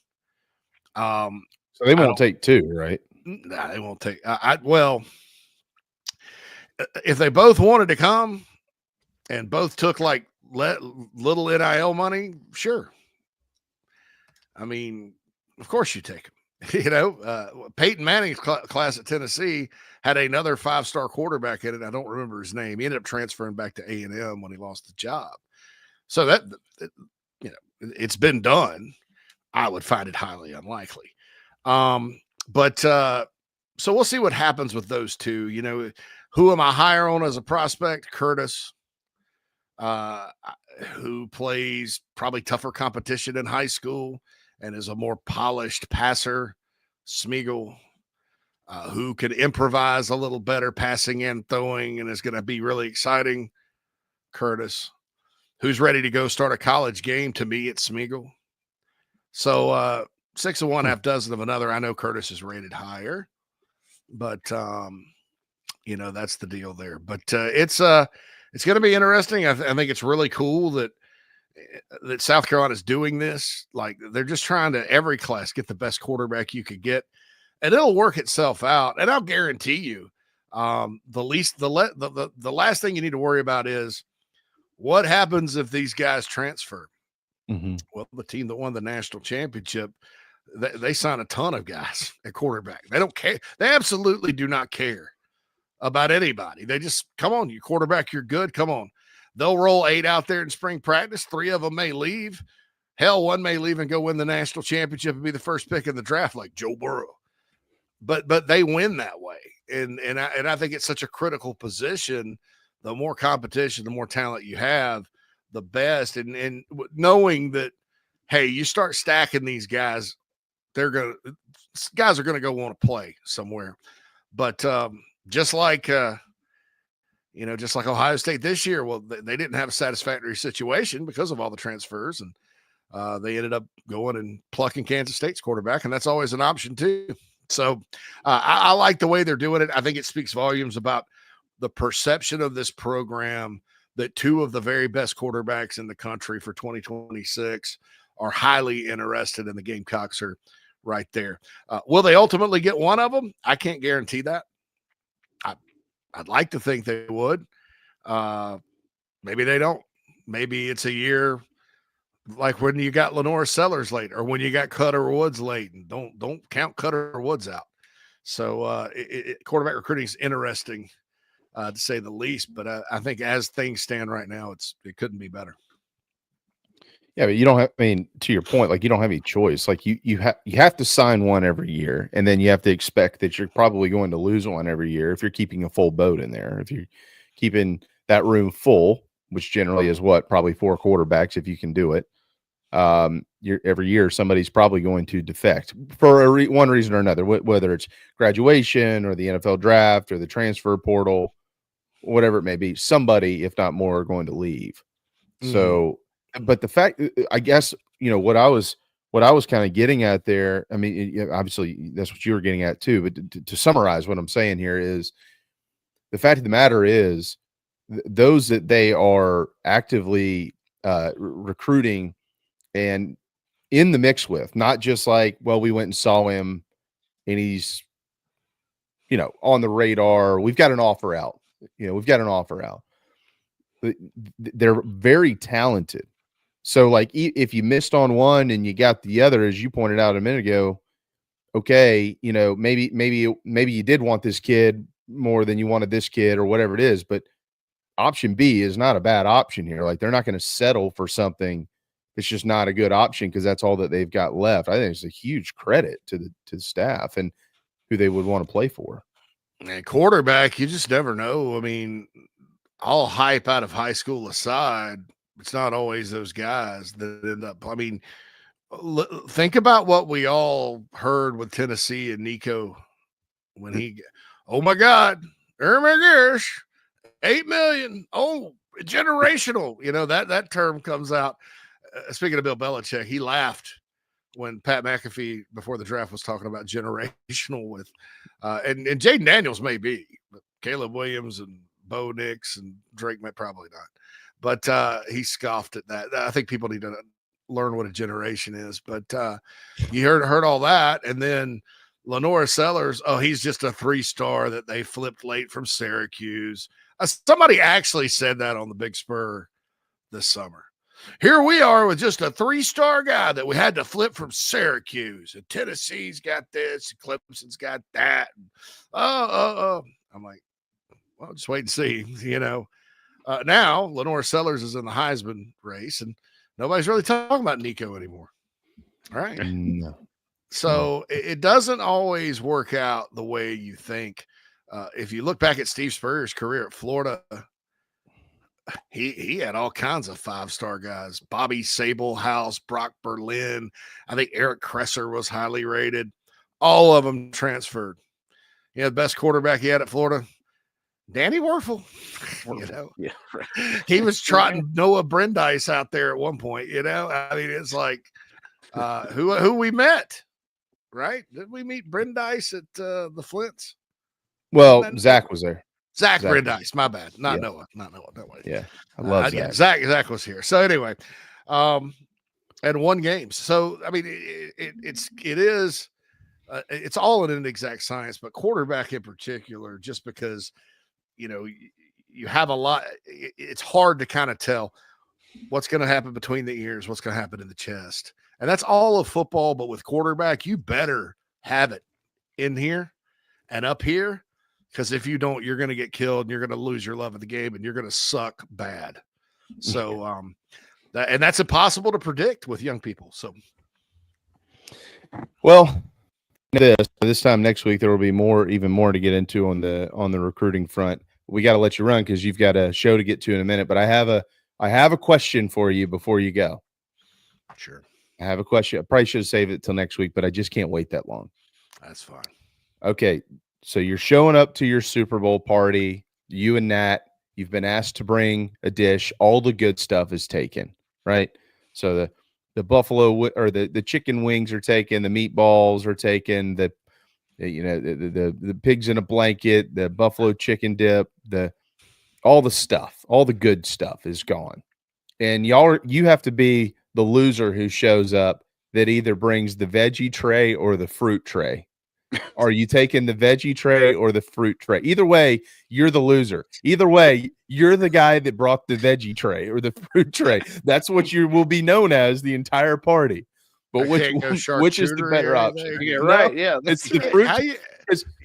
So they won't take 2, right? Nah, they won't take. Well, if they both wanted to come and both took like little NIL money, sure. Of course you take them. Peyton Manning's class at Tennessee had another 5-star quarterback in it. I don't remember his name. He ended up transferring back to A&M when he lost the job. So that, it's been done. I would find it highly unlikely. So we'll see what happens with those two. Who am I higher on as a prospect? Curtis, who plays probably tougher competition in high school and is a more polished passer. Smeagol, who can improvise a little better passing and throwing and is going to be really exciting. Curtis, who's ready to go start a college game. To me, it's Smeagol. So 6 of one, half dozen of another. I know Curtis is rated higher, but that's the deal there. But it's going to be interesting. I think it's really cool that South Carolina is doing this. Like, they're just trying to every class get the best quarterback you could get, and it'll work itself out. And I'll guarantee you, the last thing you need to worry about is what happens if these guys transfer. Well, the team that won the national championship, they sign a ton of guys at quarterback. They don't care. They absolutely do not care about anybody. They just, come on, you quarterback, you're good. Come on. They'll roll 8 out there in spring practice. 3 of them may leave. Hell, 1 may leave and go win the national championship and be the first pick in the draft, like Joe Burrow. But they win that way. And I think it's such a critical position. The more competition, the more talent you have, the best. And knowing that, hey, you start stacking these guys, guys are going to go want to play somewhere. But just like Ohio State this year, well, they didn't have a satisfactory situation because of all the transfers, and they ended up going and plucking Kansas State's quarterback, and that's always an option too. So I like the way they're doing it. I think it speaks volumes about the perception of this program that 2 of the very best quarterbacks in the country for 2026 are highly interested, and the Gamecocks are right there. Will they ultimately get one of them? I can't guarantee that. I'd like to think they would. Maybe they don't. Maybe it's a year like when you got Lenore Sellers late, or when you got Cutter Woods late, and don't count Cutter Woods out. So quarterback recruiting is interesting, to say the least. But I think as things stand right now, it couldn't be better. Yeah, but you don't have, I mean, to your point, like, you don't have any choice. Like, you have to sign one every year, and then you have to expect that you're probably going to lose one every year if you're keeping a full boat in there. If you're keeping that room full, which generally is probably 4 quarterbacks if you can do it. Every year somebody's probably going to defect for one reason or another, whether it's graduation or the NFL draft or the transfer portal, whatever it may be. Somebody, if not more, are going to leave. So. But the fact, I guess, what I was kind of getting at there, I mean, obviously that's what you were getting at too, but to summarize what I'm saying here is the fact of the matter is those that they are actively recruiting and in the mix with, not just like, well, we went and saw him and he's, on the radar. We've got an offer out. They're very talented. So, like, if you missed on one and you got the other, as you pointed out a minute ago, okay, maybe you did want this kid more than you wanted this kid or whatever it is, but option B is not a bad option here. Like, they're not going to settle for something that's just not a good option because that's all that they've got left. I think it's a huge credit to the staff and who they would want to play for. And quarterback, you just never know. I mean, all hype out of high school aside, it's not always those guys that end up. I mean, think about what we all heard with Tennessee and Nico when oh my God, oh my gosh, $8 million. Oh, generational. That term comes out. Speaking of Bill Belichick, he laughed when Pat McAfee before the draft was talking about generational with, and Jaden Daniels may be, but Caleb Williams and Bo Nix and Drake may probably not. But he scoffed at that. I think people need to learn what a generation is. But you heard all that. And then Lenore Sellers, he's just a 3-star that they flipped late from Syracuse. Somebody actually said that on the Big Spur this summer. Here we are with just a 3-star guy that we had to flip from Syracuse. And Tennessee's got this. And Clemson's got that. And, I'm like, well, just wait and see, now Lenore Sellers is in the Heisman race, and nobody's really talking about Nico anymore. All right. No. So it doesn't always work out the way you think. If you look back at Steve Spurrier's career at Florida, he had all kinds of 5-star guys. Bobby Sablehouse, Brock Berlin. I think Eric Kresser was highly rated. All of them transferred. The best quarterback he had at Florida, Danny Werfel. Yeah, right. He was trotting Noah Brandeis out there at one point. I mean, it's like who we met, right? Did we meet Brandeis at the Flints? Well, Zach was there. Zach Brandeis, my bad. Not Noah. That way. Yeah. I love Zach. Zach was here. So anyway, and won games. So I mean, it's all in an exact science, but quarterback in particular, just because you have a lot. It's hard to kind of tell what's going to happen between the ears, what's going to happen in the chest, and that's all of football. But with quarterback, you better have it in here and up here, because if you don't, you're going to get killed and you're going to lose your love of the game and you're going to suck bad. So, that's impossible to predict with young people. So, well, this time next week there will be even more to get into on the recruiting front. We got to let you run because you've got a show to get to in a minute. But I have a question for you before you go. Sure. I have a question. I probably should have saved it till next week, but I just can't wait that long. That's fine. Okay, so you're showing up to your Super Bowl party. You and Nat, you've been asked to bring a dish. All the good stuff is taken, right? So the buffalo or the chicken wings are taken. The meatballs are taken. The pigs in a blanket, the buffalo chicken dip, all the stuff, all the good stuff is gone. And you have to be the loser who shows up that either brings the veggie tray or the fruit tray. Are you taking the veggie tray or the fruit tray? Either way, you're the loser. Either way, you're the guy that brought the veggie tray or the fruit tray. That's what you will be known as the entire party. But which is the better option? Yeah, right. Yeah, it's the fruit.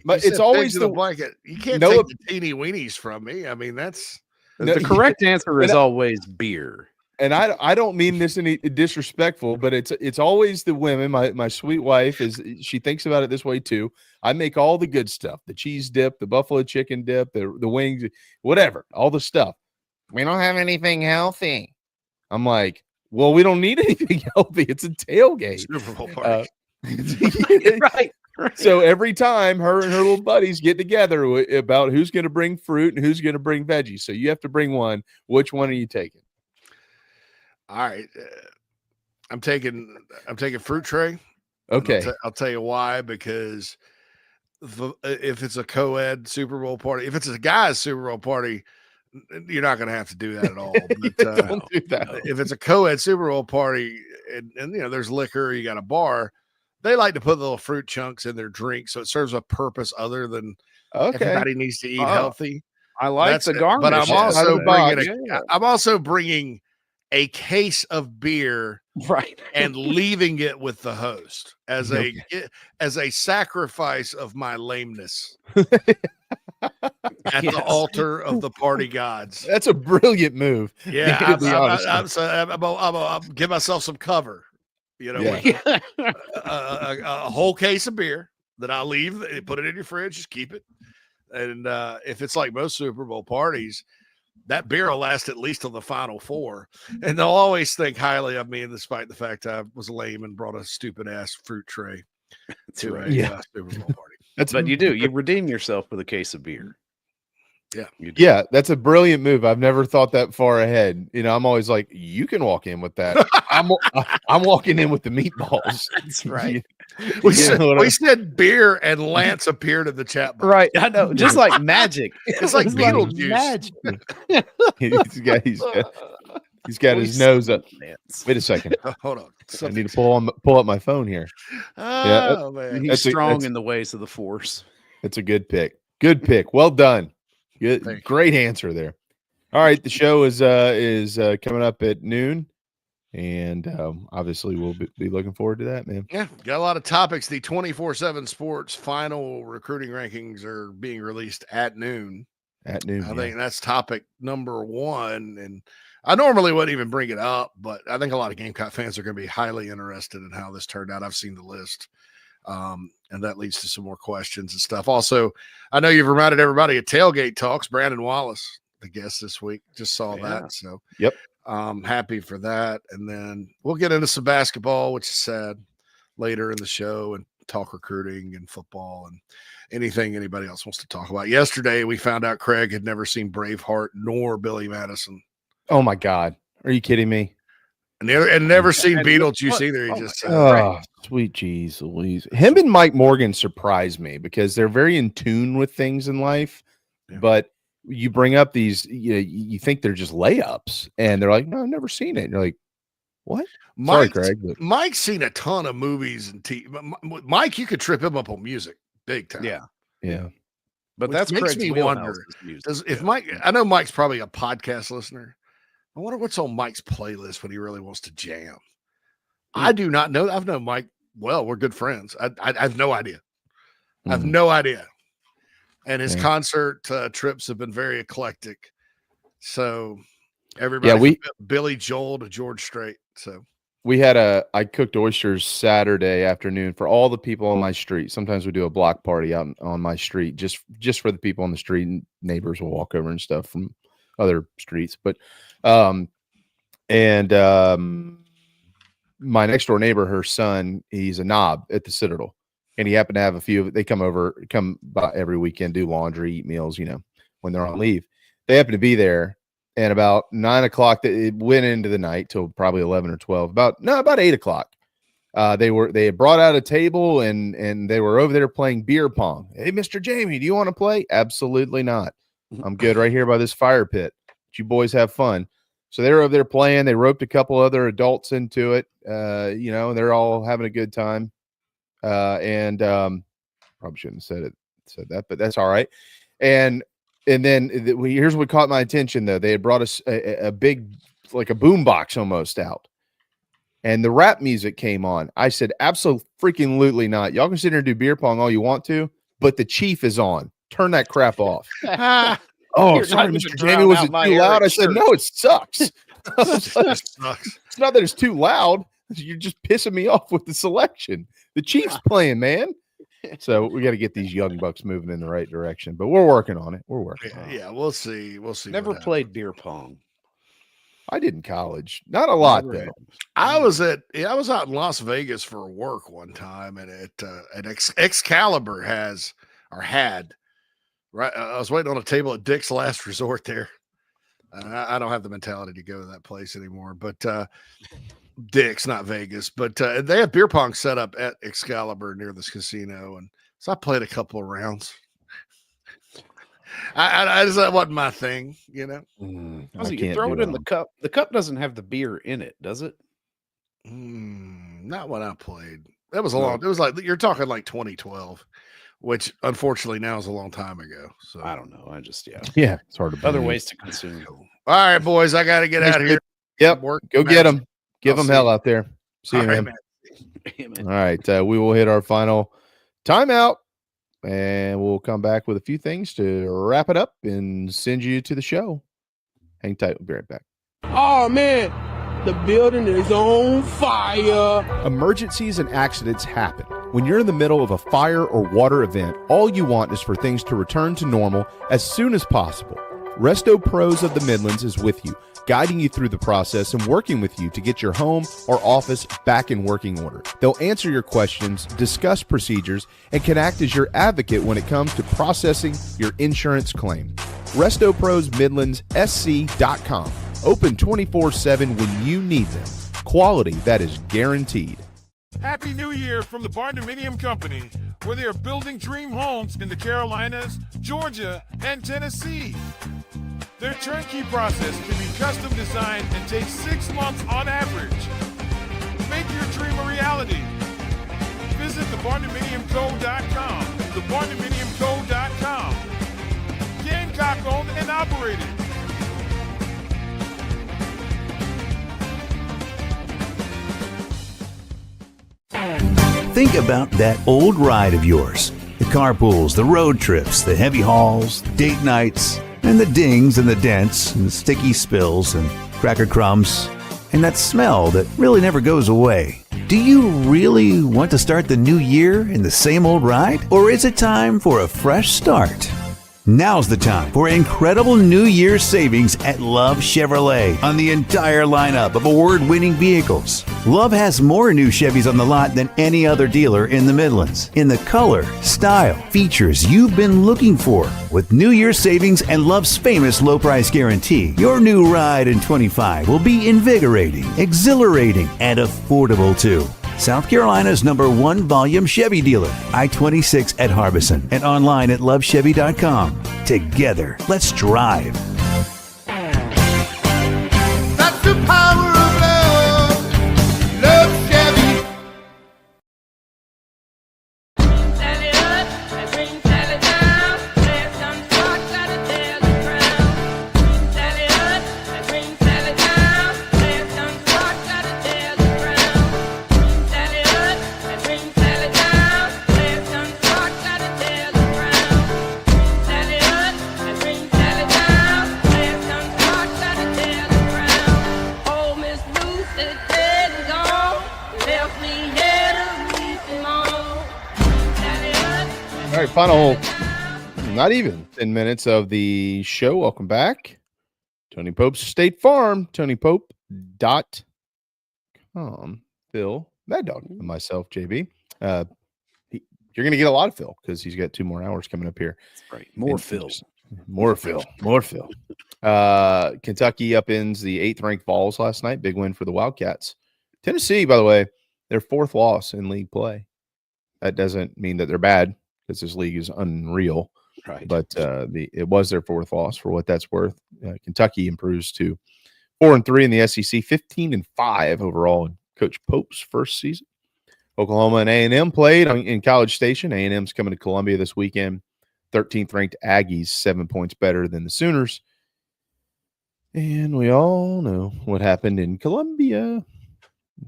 It's always the blanket. You can't take the teeny weenies from me. I mean, that's the correct answer is always beer. And I don't mean this any disrespectful, but it's always the women. My sweet wife she thinks about it this way too. I make all the good stuff: the cheese dip, the buffalo chicken dip, the wings, whatever, all the stuff. We don't have anything healthy. I'm like, well, we don't need anything healthy. It's a tailgate. Super Bowl party. Right. So every time her and her little buddies get together about who's going to bring fruit and who's going to bring veggies. So you have to bring one. Which one are you taking? All right. I'm taking fruit tray. Okay. I'll tell you why, because if it's a co-ed Super Bowl party, if it's a guy's Super Bowl party, you're not going to have to do that at all. But, don't do that. If it's a co-ed Super Bowl party and there's liquor, you got a bar, they like to put little fruit chunks in their drink, so it serves a purpose other than everybody needs to eat healthy. I like the garnish. But I'm also bringing a case of beer, right, and leaving it with the host as a sacrifice of my lameness at the altar of the party gods. That's a brilliant move. Yeah, I'll give myself some cover. A whole case of beer that I'll leave, put it in your fridge, just keep it. And if it's like most Super Bowl parties, that beer will last at least till the Final Four. And they'll always think highly of me, despite the fact I was lame and brought a stupid ass fruit tray to a Super Bowl party. But you redeem yourself with a case of beer. Yeah. Yeah, that's a brilliant move. I've never thought that far ahead. I'm always like, you can walk in with that. I'm walking in with the meatballs. That's right. We said beer, and Lance appeared in the chat box. Right. I know. Just like magic. It's like Beetlejuice. Magic. He's got his nose up. Wait a second. Hold on. I need to pull up my phone here. Oh, man. He's strong in the ways of the Force. That's a good pick. Good pick. Well done. Good. Great answer there. All right. The show is coming up at noon. And obviously we'll be looking forward to that, man. Yeah, got a lot of topics. The 24/7 Sports final recruiting rankings are being released at noon. I think that's topic number one. And I normally wouldn't even bring it up, but I think a lot of Gamecock fans are going to be highly interested in how this turned out. I've seen the list. And that leads to some more questions and stuff. Also, I know you've reminded everybody of Tailgate Talks. Brandon Wallace, the guest this week, just saw that. So, yep. Happy for that. And then we'll get into some basketball, which is sad, later in the show, and talk recruiting and football and anything anybody else wants to talk about. Yesterday, we found out Craig had never seen Braveheart nor Billy Madison. Oh my God. Are you kidding me? And never seen Beetlejuice either. He just sweet geez Louise. Him and Mike Morgan surprise me because they're very in tune with things in life, but you bring up these, you think they're just layups, and they're like, no, I've never seen it. And you're like, what? Sorry, Craig. But Mike's seen a ton of movies and TV. Mike, you could trip him up on music big time. Yeah. But Which that's makes Craig's me wheelhouse wonder. If Mike, I know Mike's probably a podcast listener. I wonder what's on Mike's playlist when he really wants to jam. I do not know. I've known Mike well. We're good friends. I have no idea. I have no idea. And his concert trips have been very eclectic. So everybody, from Billy Joel to George Strait. So we had I cooked oysters Saturday afternoon for all the people on my street. Sometimes we do a block party out on my street, just for the people on the street, and neighbors will walk over and stuff from other streets. But, my next door neighbor, her son, he's a knob at the Citadel, and he happened to have a few. They come by every weekend, do laundry, eat meals, when they're on leave. They happen to be there. And about 9 o'clock, it went into the night till probably 11 or 12. About 8 o'clock, they had brought out a table and they were over there playing beer pong. Hey, Mr. Jamie, do you want to play? Absolutely not. I'm good right here by this fire pit. But you boys have fun. So they were over there playing. They roped a couple other adults into it. They're all having a good time. Probably shouldn't have said that, but that's all right. And then here's what caught my attention, though. They had brought us a big, like a boom box almost out, and the rap music came on. I said, absolutely not. Y'all can sit here and do beer pong all you want to, but the Chief is on. Turn that crap off. Oh, sorry, Mr. Jamie. Was it too loud? I said, no, it sucks. It's not that it's too loud. You're just pissing me off with the selection. The Chief's playing, man. So we got to get these young bucks moving in the right direction, but we're working on it. We'll see. We'll see. Never played beer pong. I did in college. Not a lot, though. I was out in Las Vegas for work one time, and at Excalibur had right. I was waiting on a table at Dick's Last Resort there. I don't have the mentality to go to that place anymore, but Dick's, not Vegas, but they have beer pong set up at Excalibur near this casino, and so I played a couple of rounds. I just, that wasn't my thing, You throw it in the cup. The cup doesn't have the beer in it, does it? Not when I played. That was a long. It was like you're talking like 2012, which unfortunately now is a long time ago. So I don't know. I just yeah, it's hard to other believe. ways to consume. All right, boys, I got to get out of here. Yep, go get them. Give them hell out there. See you, right, man. All right, we will hit our final timeout, and we'll come back with a few things to wrap it up and send you to the show. Hang tight. We'll be right back. Oh, man, the building is on fire. Emergencies and accidents happen. When you're in the middle of a fire or water event, all you want is for things to return to normal as soon as possible. Resto Pros of the Midlands is with you, guiding you through the process and working with you to get your home or office back in working order. They'll answer your questions, discuss procedures, and can act as your advocate when it comes to processing your insurance claim. Resto Pros Midlands SC.com. Open 24/7 when you need them. Quality that is guaranteed. Happy New Year from the Barndominium Company, where they are building dream homes in the Carolinas, Georgia, and Tennessee. Their turnkey process can be custom designed and takes 6 months on average. Make your dream a reality. Visit thebarndominiumco.com. Thebarndominiumco.com. Gamecock owned and operated. Think about that old ride of yours. The carpools, the road trips, the heavy hauls, date nights, and the dings and the dents and the sticky spills and cracker crumbs, and that smell that really never goes away. Do you really want to start the new year in the same old ride? Or is it time for a fresh start? Now's the time for incredible New Year's savings at Love Chevrolet on the entire lineup of award-winning vehicles. Love has more new Chevys on the lot than any other dealer in the Midlands in the color, style, features you've been looking for. With New Year's savings and Love's famous low price guarantee, your new ride in 25 will be invigorating, exhilarating, and affordable too. South Carolina's #1 volume Chevy dealer, I-26 at Harbison, and online at lovechevy.com. Together, let's drive. That's the power of love. Love Chevy. All right, final, not even 10 minutes of the show. Welcome back. Tony Pope's State Farm, tonypope.com. Phil, Mad Dog, and myself, JB. You're going to get a lot of Phil because he's got 2 more hours coming up here. That's right. More Phil. More Phil. Kentucky upends the 8th-ranked Vols last night. Big win for the Wildcats. Tennessee, by the way, their 4th loss in league play. That doesn't mean that they're bad, because this league is unreal. Right. But it was their 4th loss for what that's worth. Kentucky improves to 4-3 in the SEC, 15-5 overall in Coach Pope's first season. Oklahoma and A&M played in College Station. A&M's coming to Columbia this weekend. 13th ranked Aggies, 7 points better than the Sooners. And we all know what happened in Columbia.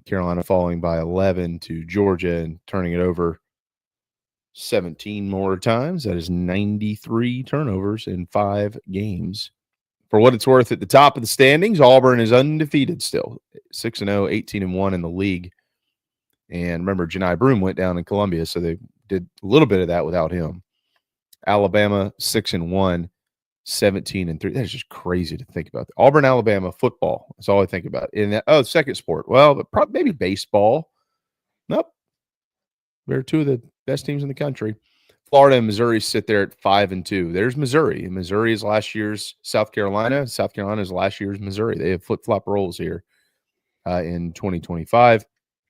Carolina falling by 11 to Georgia and turning it over 17 more times. That is 93 turnovers in 5 games. For what it's worth, at the top of the standings, Auburn is undefeated still, 6-0, 18-1 in the league. And remember, Janai Broom went down in Columbia, so they did a little bit of that without him. Alabama 6-1, 17-3. That's just crazy to think about. Auburn, Alabama football. That's all I think about. In that, second sport. Well, but probably maybe baseball. Nope. They're 2 of the best teams in the country. Florida and Missouri sit there at 5-2. There's Missouri. Missouri is last year's South Carolina. South Carolina is last year's Missouri. They have flip-flop roles here in 2025.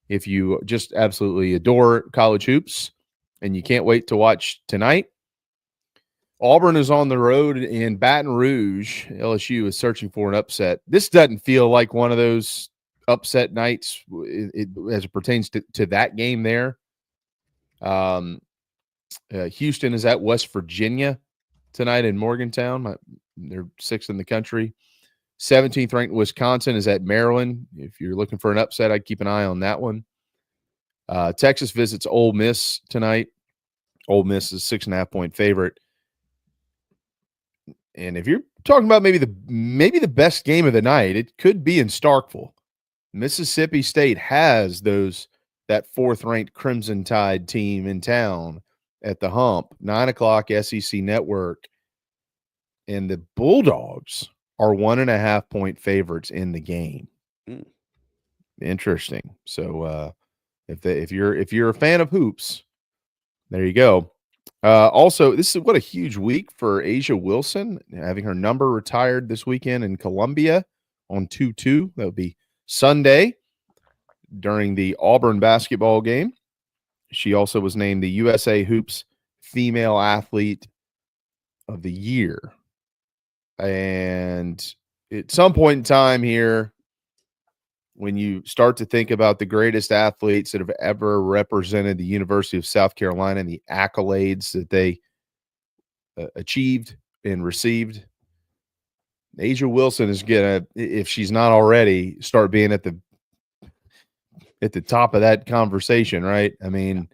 If you just absolutely adore college hoops and you can't wait to watch tonight, Auburn is on the road in Baton Rouge. LSU is searching for an upset. This doesn't feel like one of those upset nights as it pertains to that game there. Houston is at West Virginia tonight in Morgantown. They're 6th in the country. 17th ranked Wisconsin is at Maryland. If you're looking for an upset, I'd keep an eye on that one. Texas visits Ole Miss tonight. Ole Miss is 6.5-point favorite. And if you're talking about maybe the best game of the night, it could be in Starkville. Mississippi State has that 4th-ranked Crimson Tide team in town at the Hump, 9 o'clock SEC Network. And the Bulldogs are 1.5-point favorites in the game. Interesting. So if you're a fan of hoops, there you go. Also, this is what a huge week for Asia Wilson, having her number retired this weekend in Columbia on 2-2. That would be Sunday during the Auburn basketball game. She also was named the USA Hoops Female Athlete of the Year. And at some point in time here, when you start to think about the greatest athletes that have ever represented the University of South Carolina and the accolades that they achieved and received, Asia Wilson is going to, if she's not already, start being at the top of that conversation, right? I mean,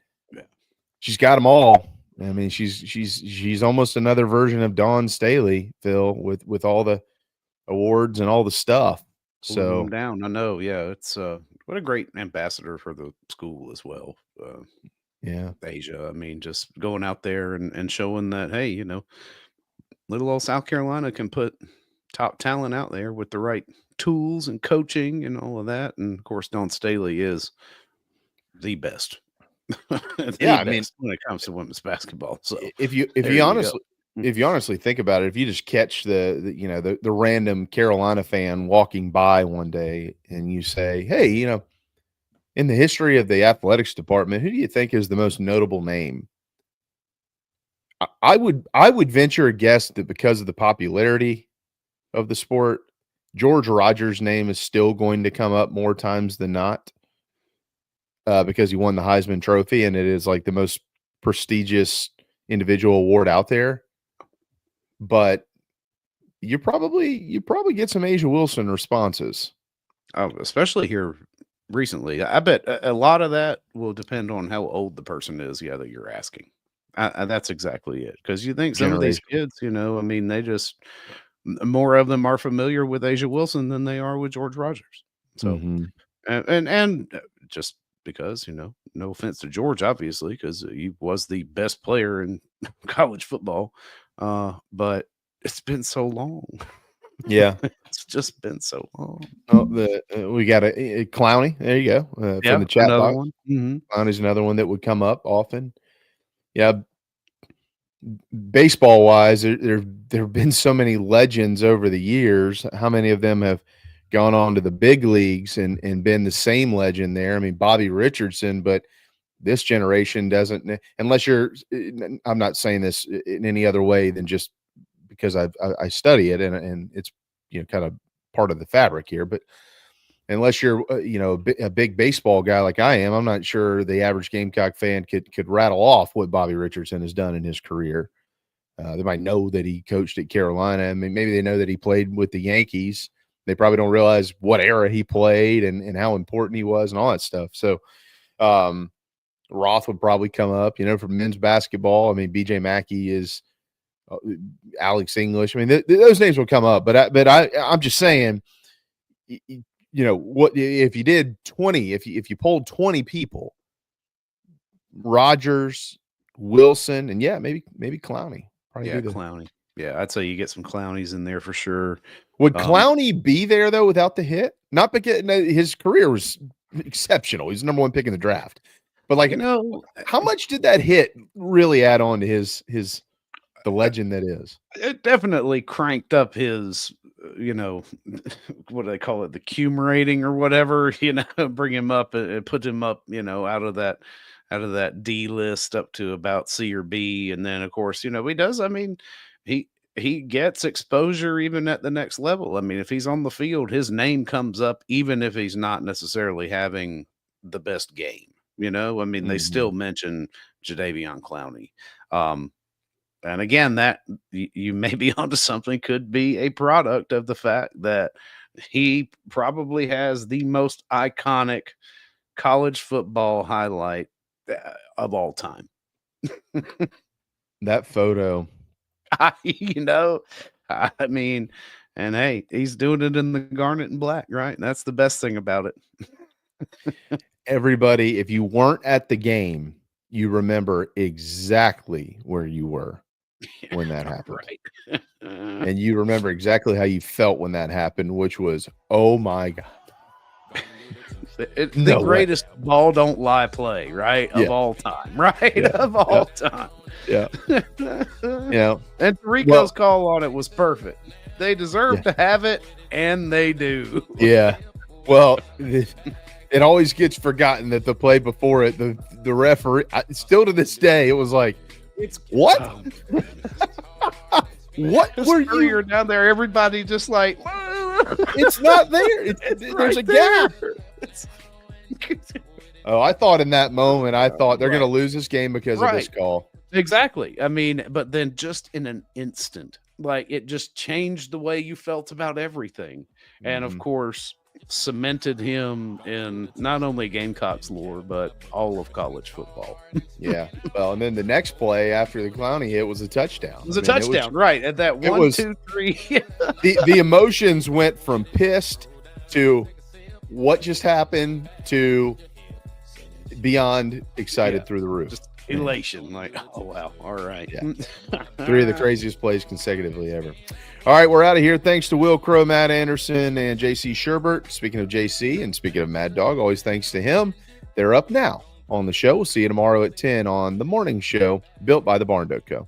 she's got them all. I mean, she's almost another version of Dawn Staley, Phil, with all the awards and all the stuff. So down, I know. Yeah, it's what a great ambassador for the school as well. Yeah, Asia. I mean, just going out there and showing that, hey, little old South Carolina can put top talent out there with the right tools and coaching and all of that. And of course, Dawn Staley is the best. I mean, when it comes to women's basketball. So if you honestly think about it, if you just catch the random Carolina fan walking by one day and you say, hey, in the history of the athletics department, who do you think is the most notable name? I would venture a guess that because of the popularity of the sport, George Rogers' name is still going to come up more times than not, because he won the Heisman Trophy and it is like the most prestigious individual award out there. But you probably get some Asia Wilson responses, especially here recently. I bet a lot of that will depend on how old the person is. Yeah, that you're asking. That's exactly it. Because you think some of these kids, they just more of them are familiar with Asia Wilson than they are with George Rogers. So, and just because, no offense to George, obviously, because he was the best player in college football. But it's been so long. Yeah, it's just been so long. Oh, we got a Clowney. There you go. From the chat box. One. Mm-hmm. Clowney's another one that would come up often. Yeah. Baseball wise, there have been so many legends over the years. How many of them have gone on to the big leagues and been the same legend there? I mean, Bobby Richardson, but this generation doesn't, unless you're, I'm not saying this in any other way than just because I study it and it's, kind of part of the fabric here, but unless you're, a big baseball guy like I am, I'm not sure the average Gamecock fan could rattle off what Bobby Richardson has done in his career. They might know that he coached at Carolina. I mean, maybe they know that he played with the Yankees. They probably don't realize what era he played and how important he was and all that stuff. So, Roth would probably come up, for men's basketball. I mean, BJ Mackey is Alex English. I mean, those names will come up, but I'm just saying, what if you did 20, if you polled 20 people, Rogers, Wilson, and maybe Clowney. Clowney. Yeah, I'd say you get some Clowneys in there for sure. Would Clowney be there though without the hit? Not because his career was exceptional. He's the number one pick in the draft. But how much did that hit really add on to the legend that is? It definitely cranked up his, what do they call it? The Cume rating or whatever, bring him up and put him up, out of that D list up to about C or B. And then of course, he does. I mean, he gets exposure even at the next level. I mean, if he's on the field, his name comes up, even if he's not necessarily having the best game. I mean, they still mention Jadeveon Clowney. And again, that you may be onto something, could be a product of the fact that he probably has the most iconic college football highlight of all time. That photo. I mean, and hey, he's doing it in the garnet and black, right? That's the best thing about it. Everybody, if you weren't at the game, you remember exactly where you were when that happened. Right. And you remember exactly how you felt when that happened, which was, oh my God. The greatest ball don't lie play, right? Of all time, right? Yeah. Of all time. Yeah. And Rico's call on it was perfect. They deserve to have it, and they do. Yeah. Well, it always gets forgotten that the play before it, the referee, still to this day, it was like, what? What were you down there? Everybody just like, it's not there. There's a gap. Oh, I thought in that moment, they're going to lose this game because of this call. Exactly. I mean, but then just in an instant, like it just changed the way you felt about everything. And of course, cemented him in not only Gamecocks lore, but all of college football. Yeah. Well, and then the next play after the Clowney hit was a touchdown. It was a touchdown, right? At that 1, 2, 3. the emotions went from pissed to what just happened to beyond excited through the roof. Just elation. Like, oh, wow. All right. Yeah. 3 of the craziest plays consecutively ever. All right, we're out of here. Thanks to Wil Crowe, Matt Anderson, and JC Shurburtt. Speaking of JC and speaking of Mad Dog, always thanks to him. They're up now on the show. We'll see you tomorrow at 10 on The Morning Show, built by the Barn Dog Co.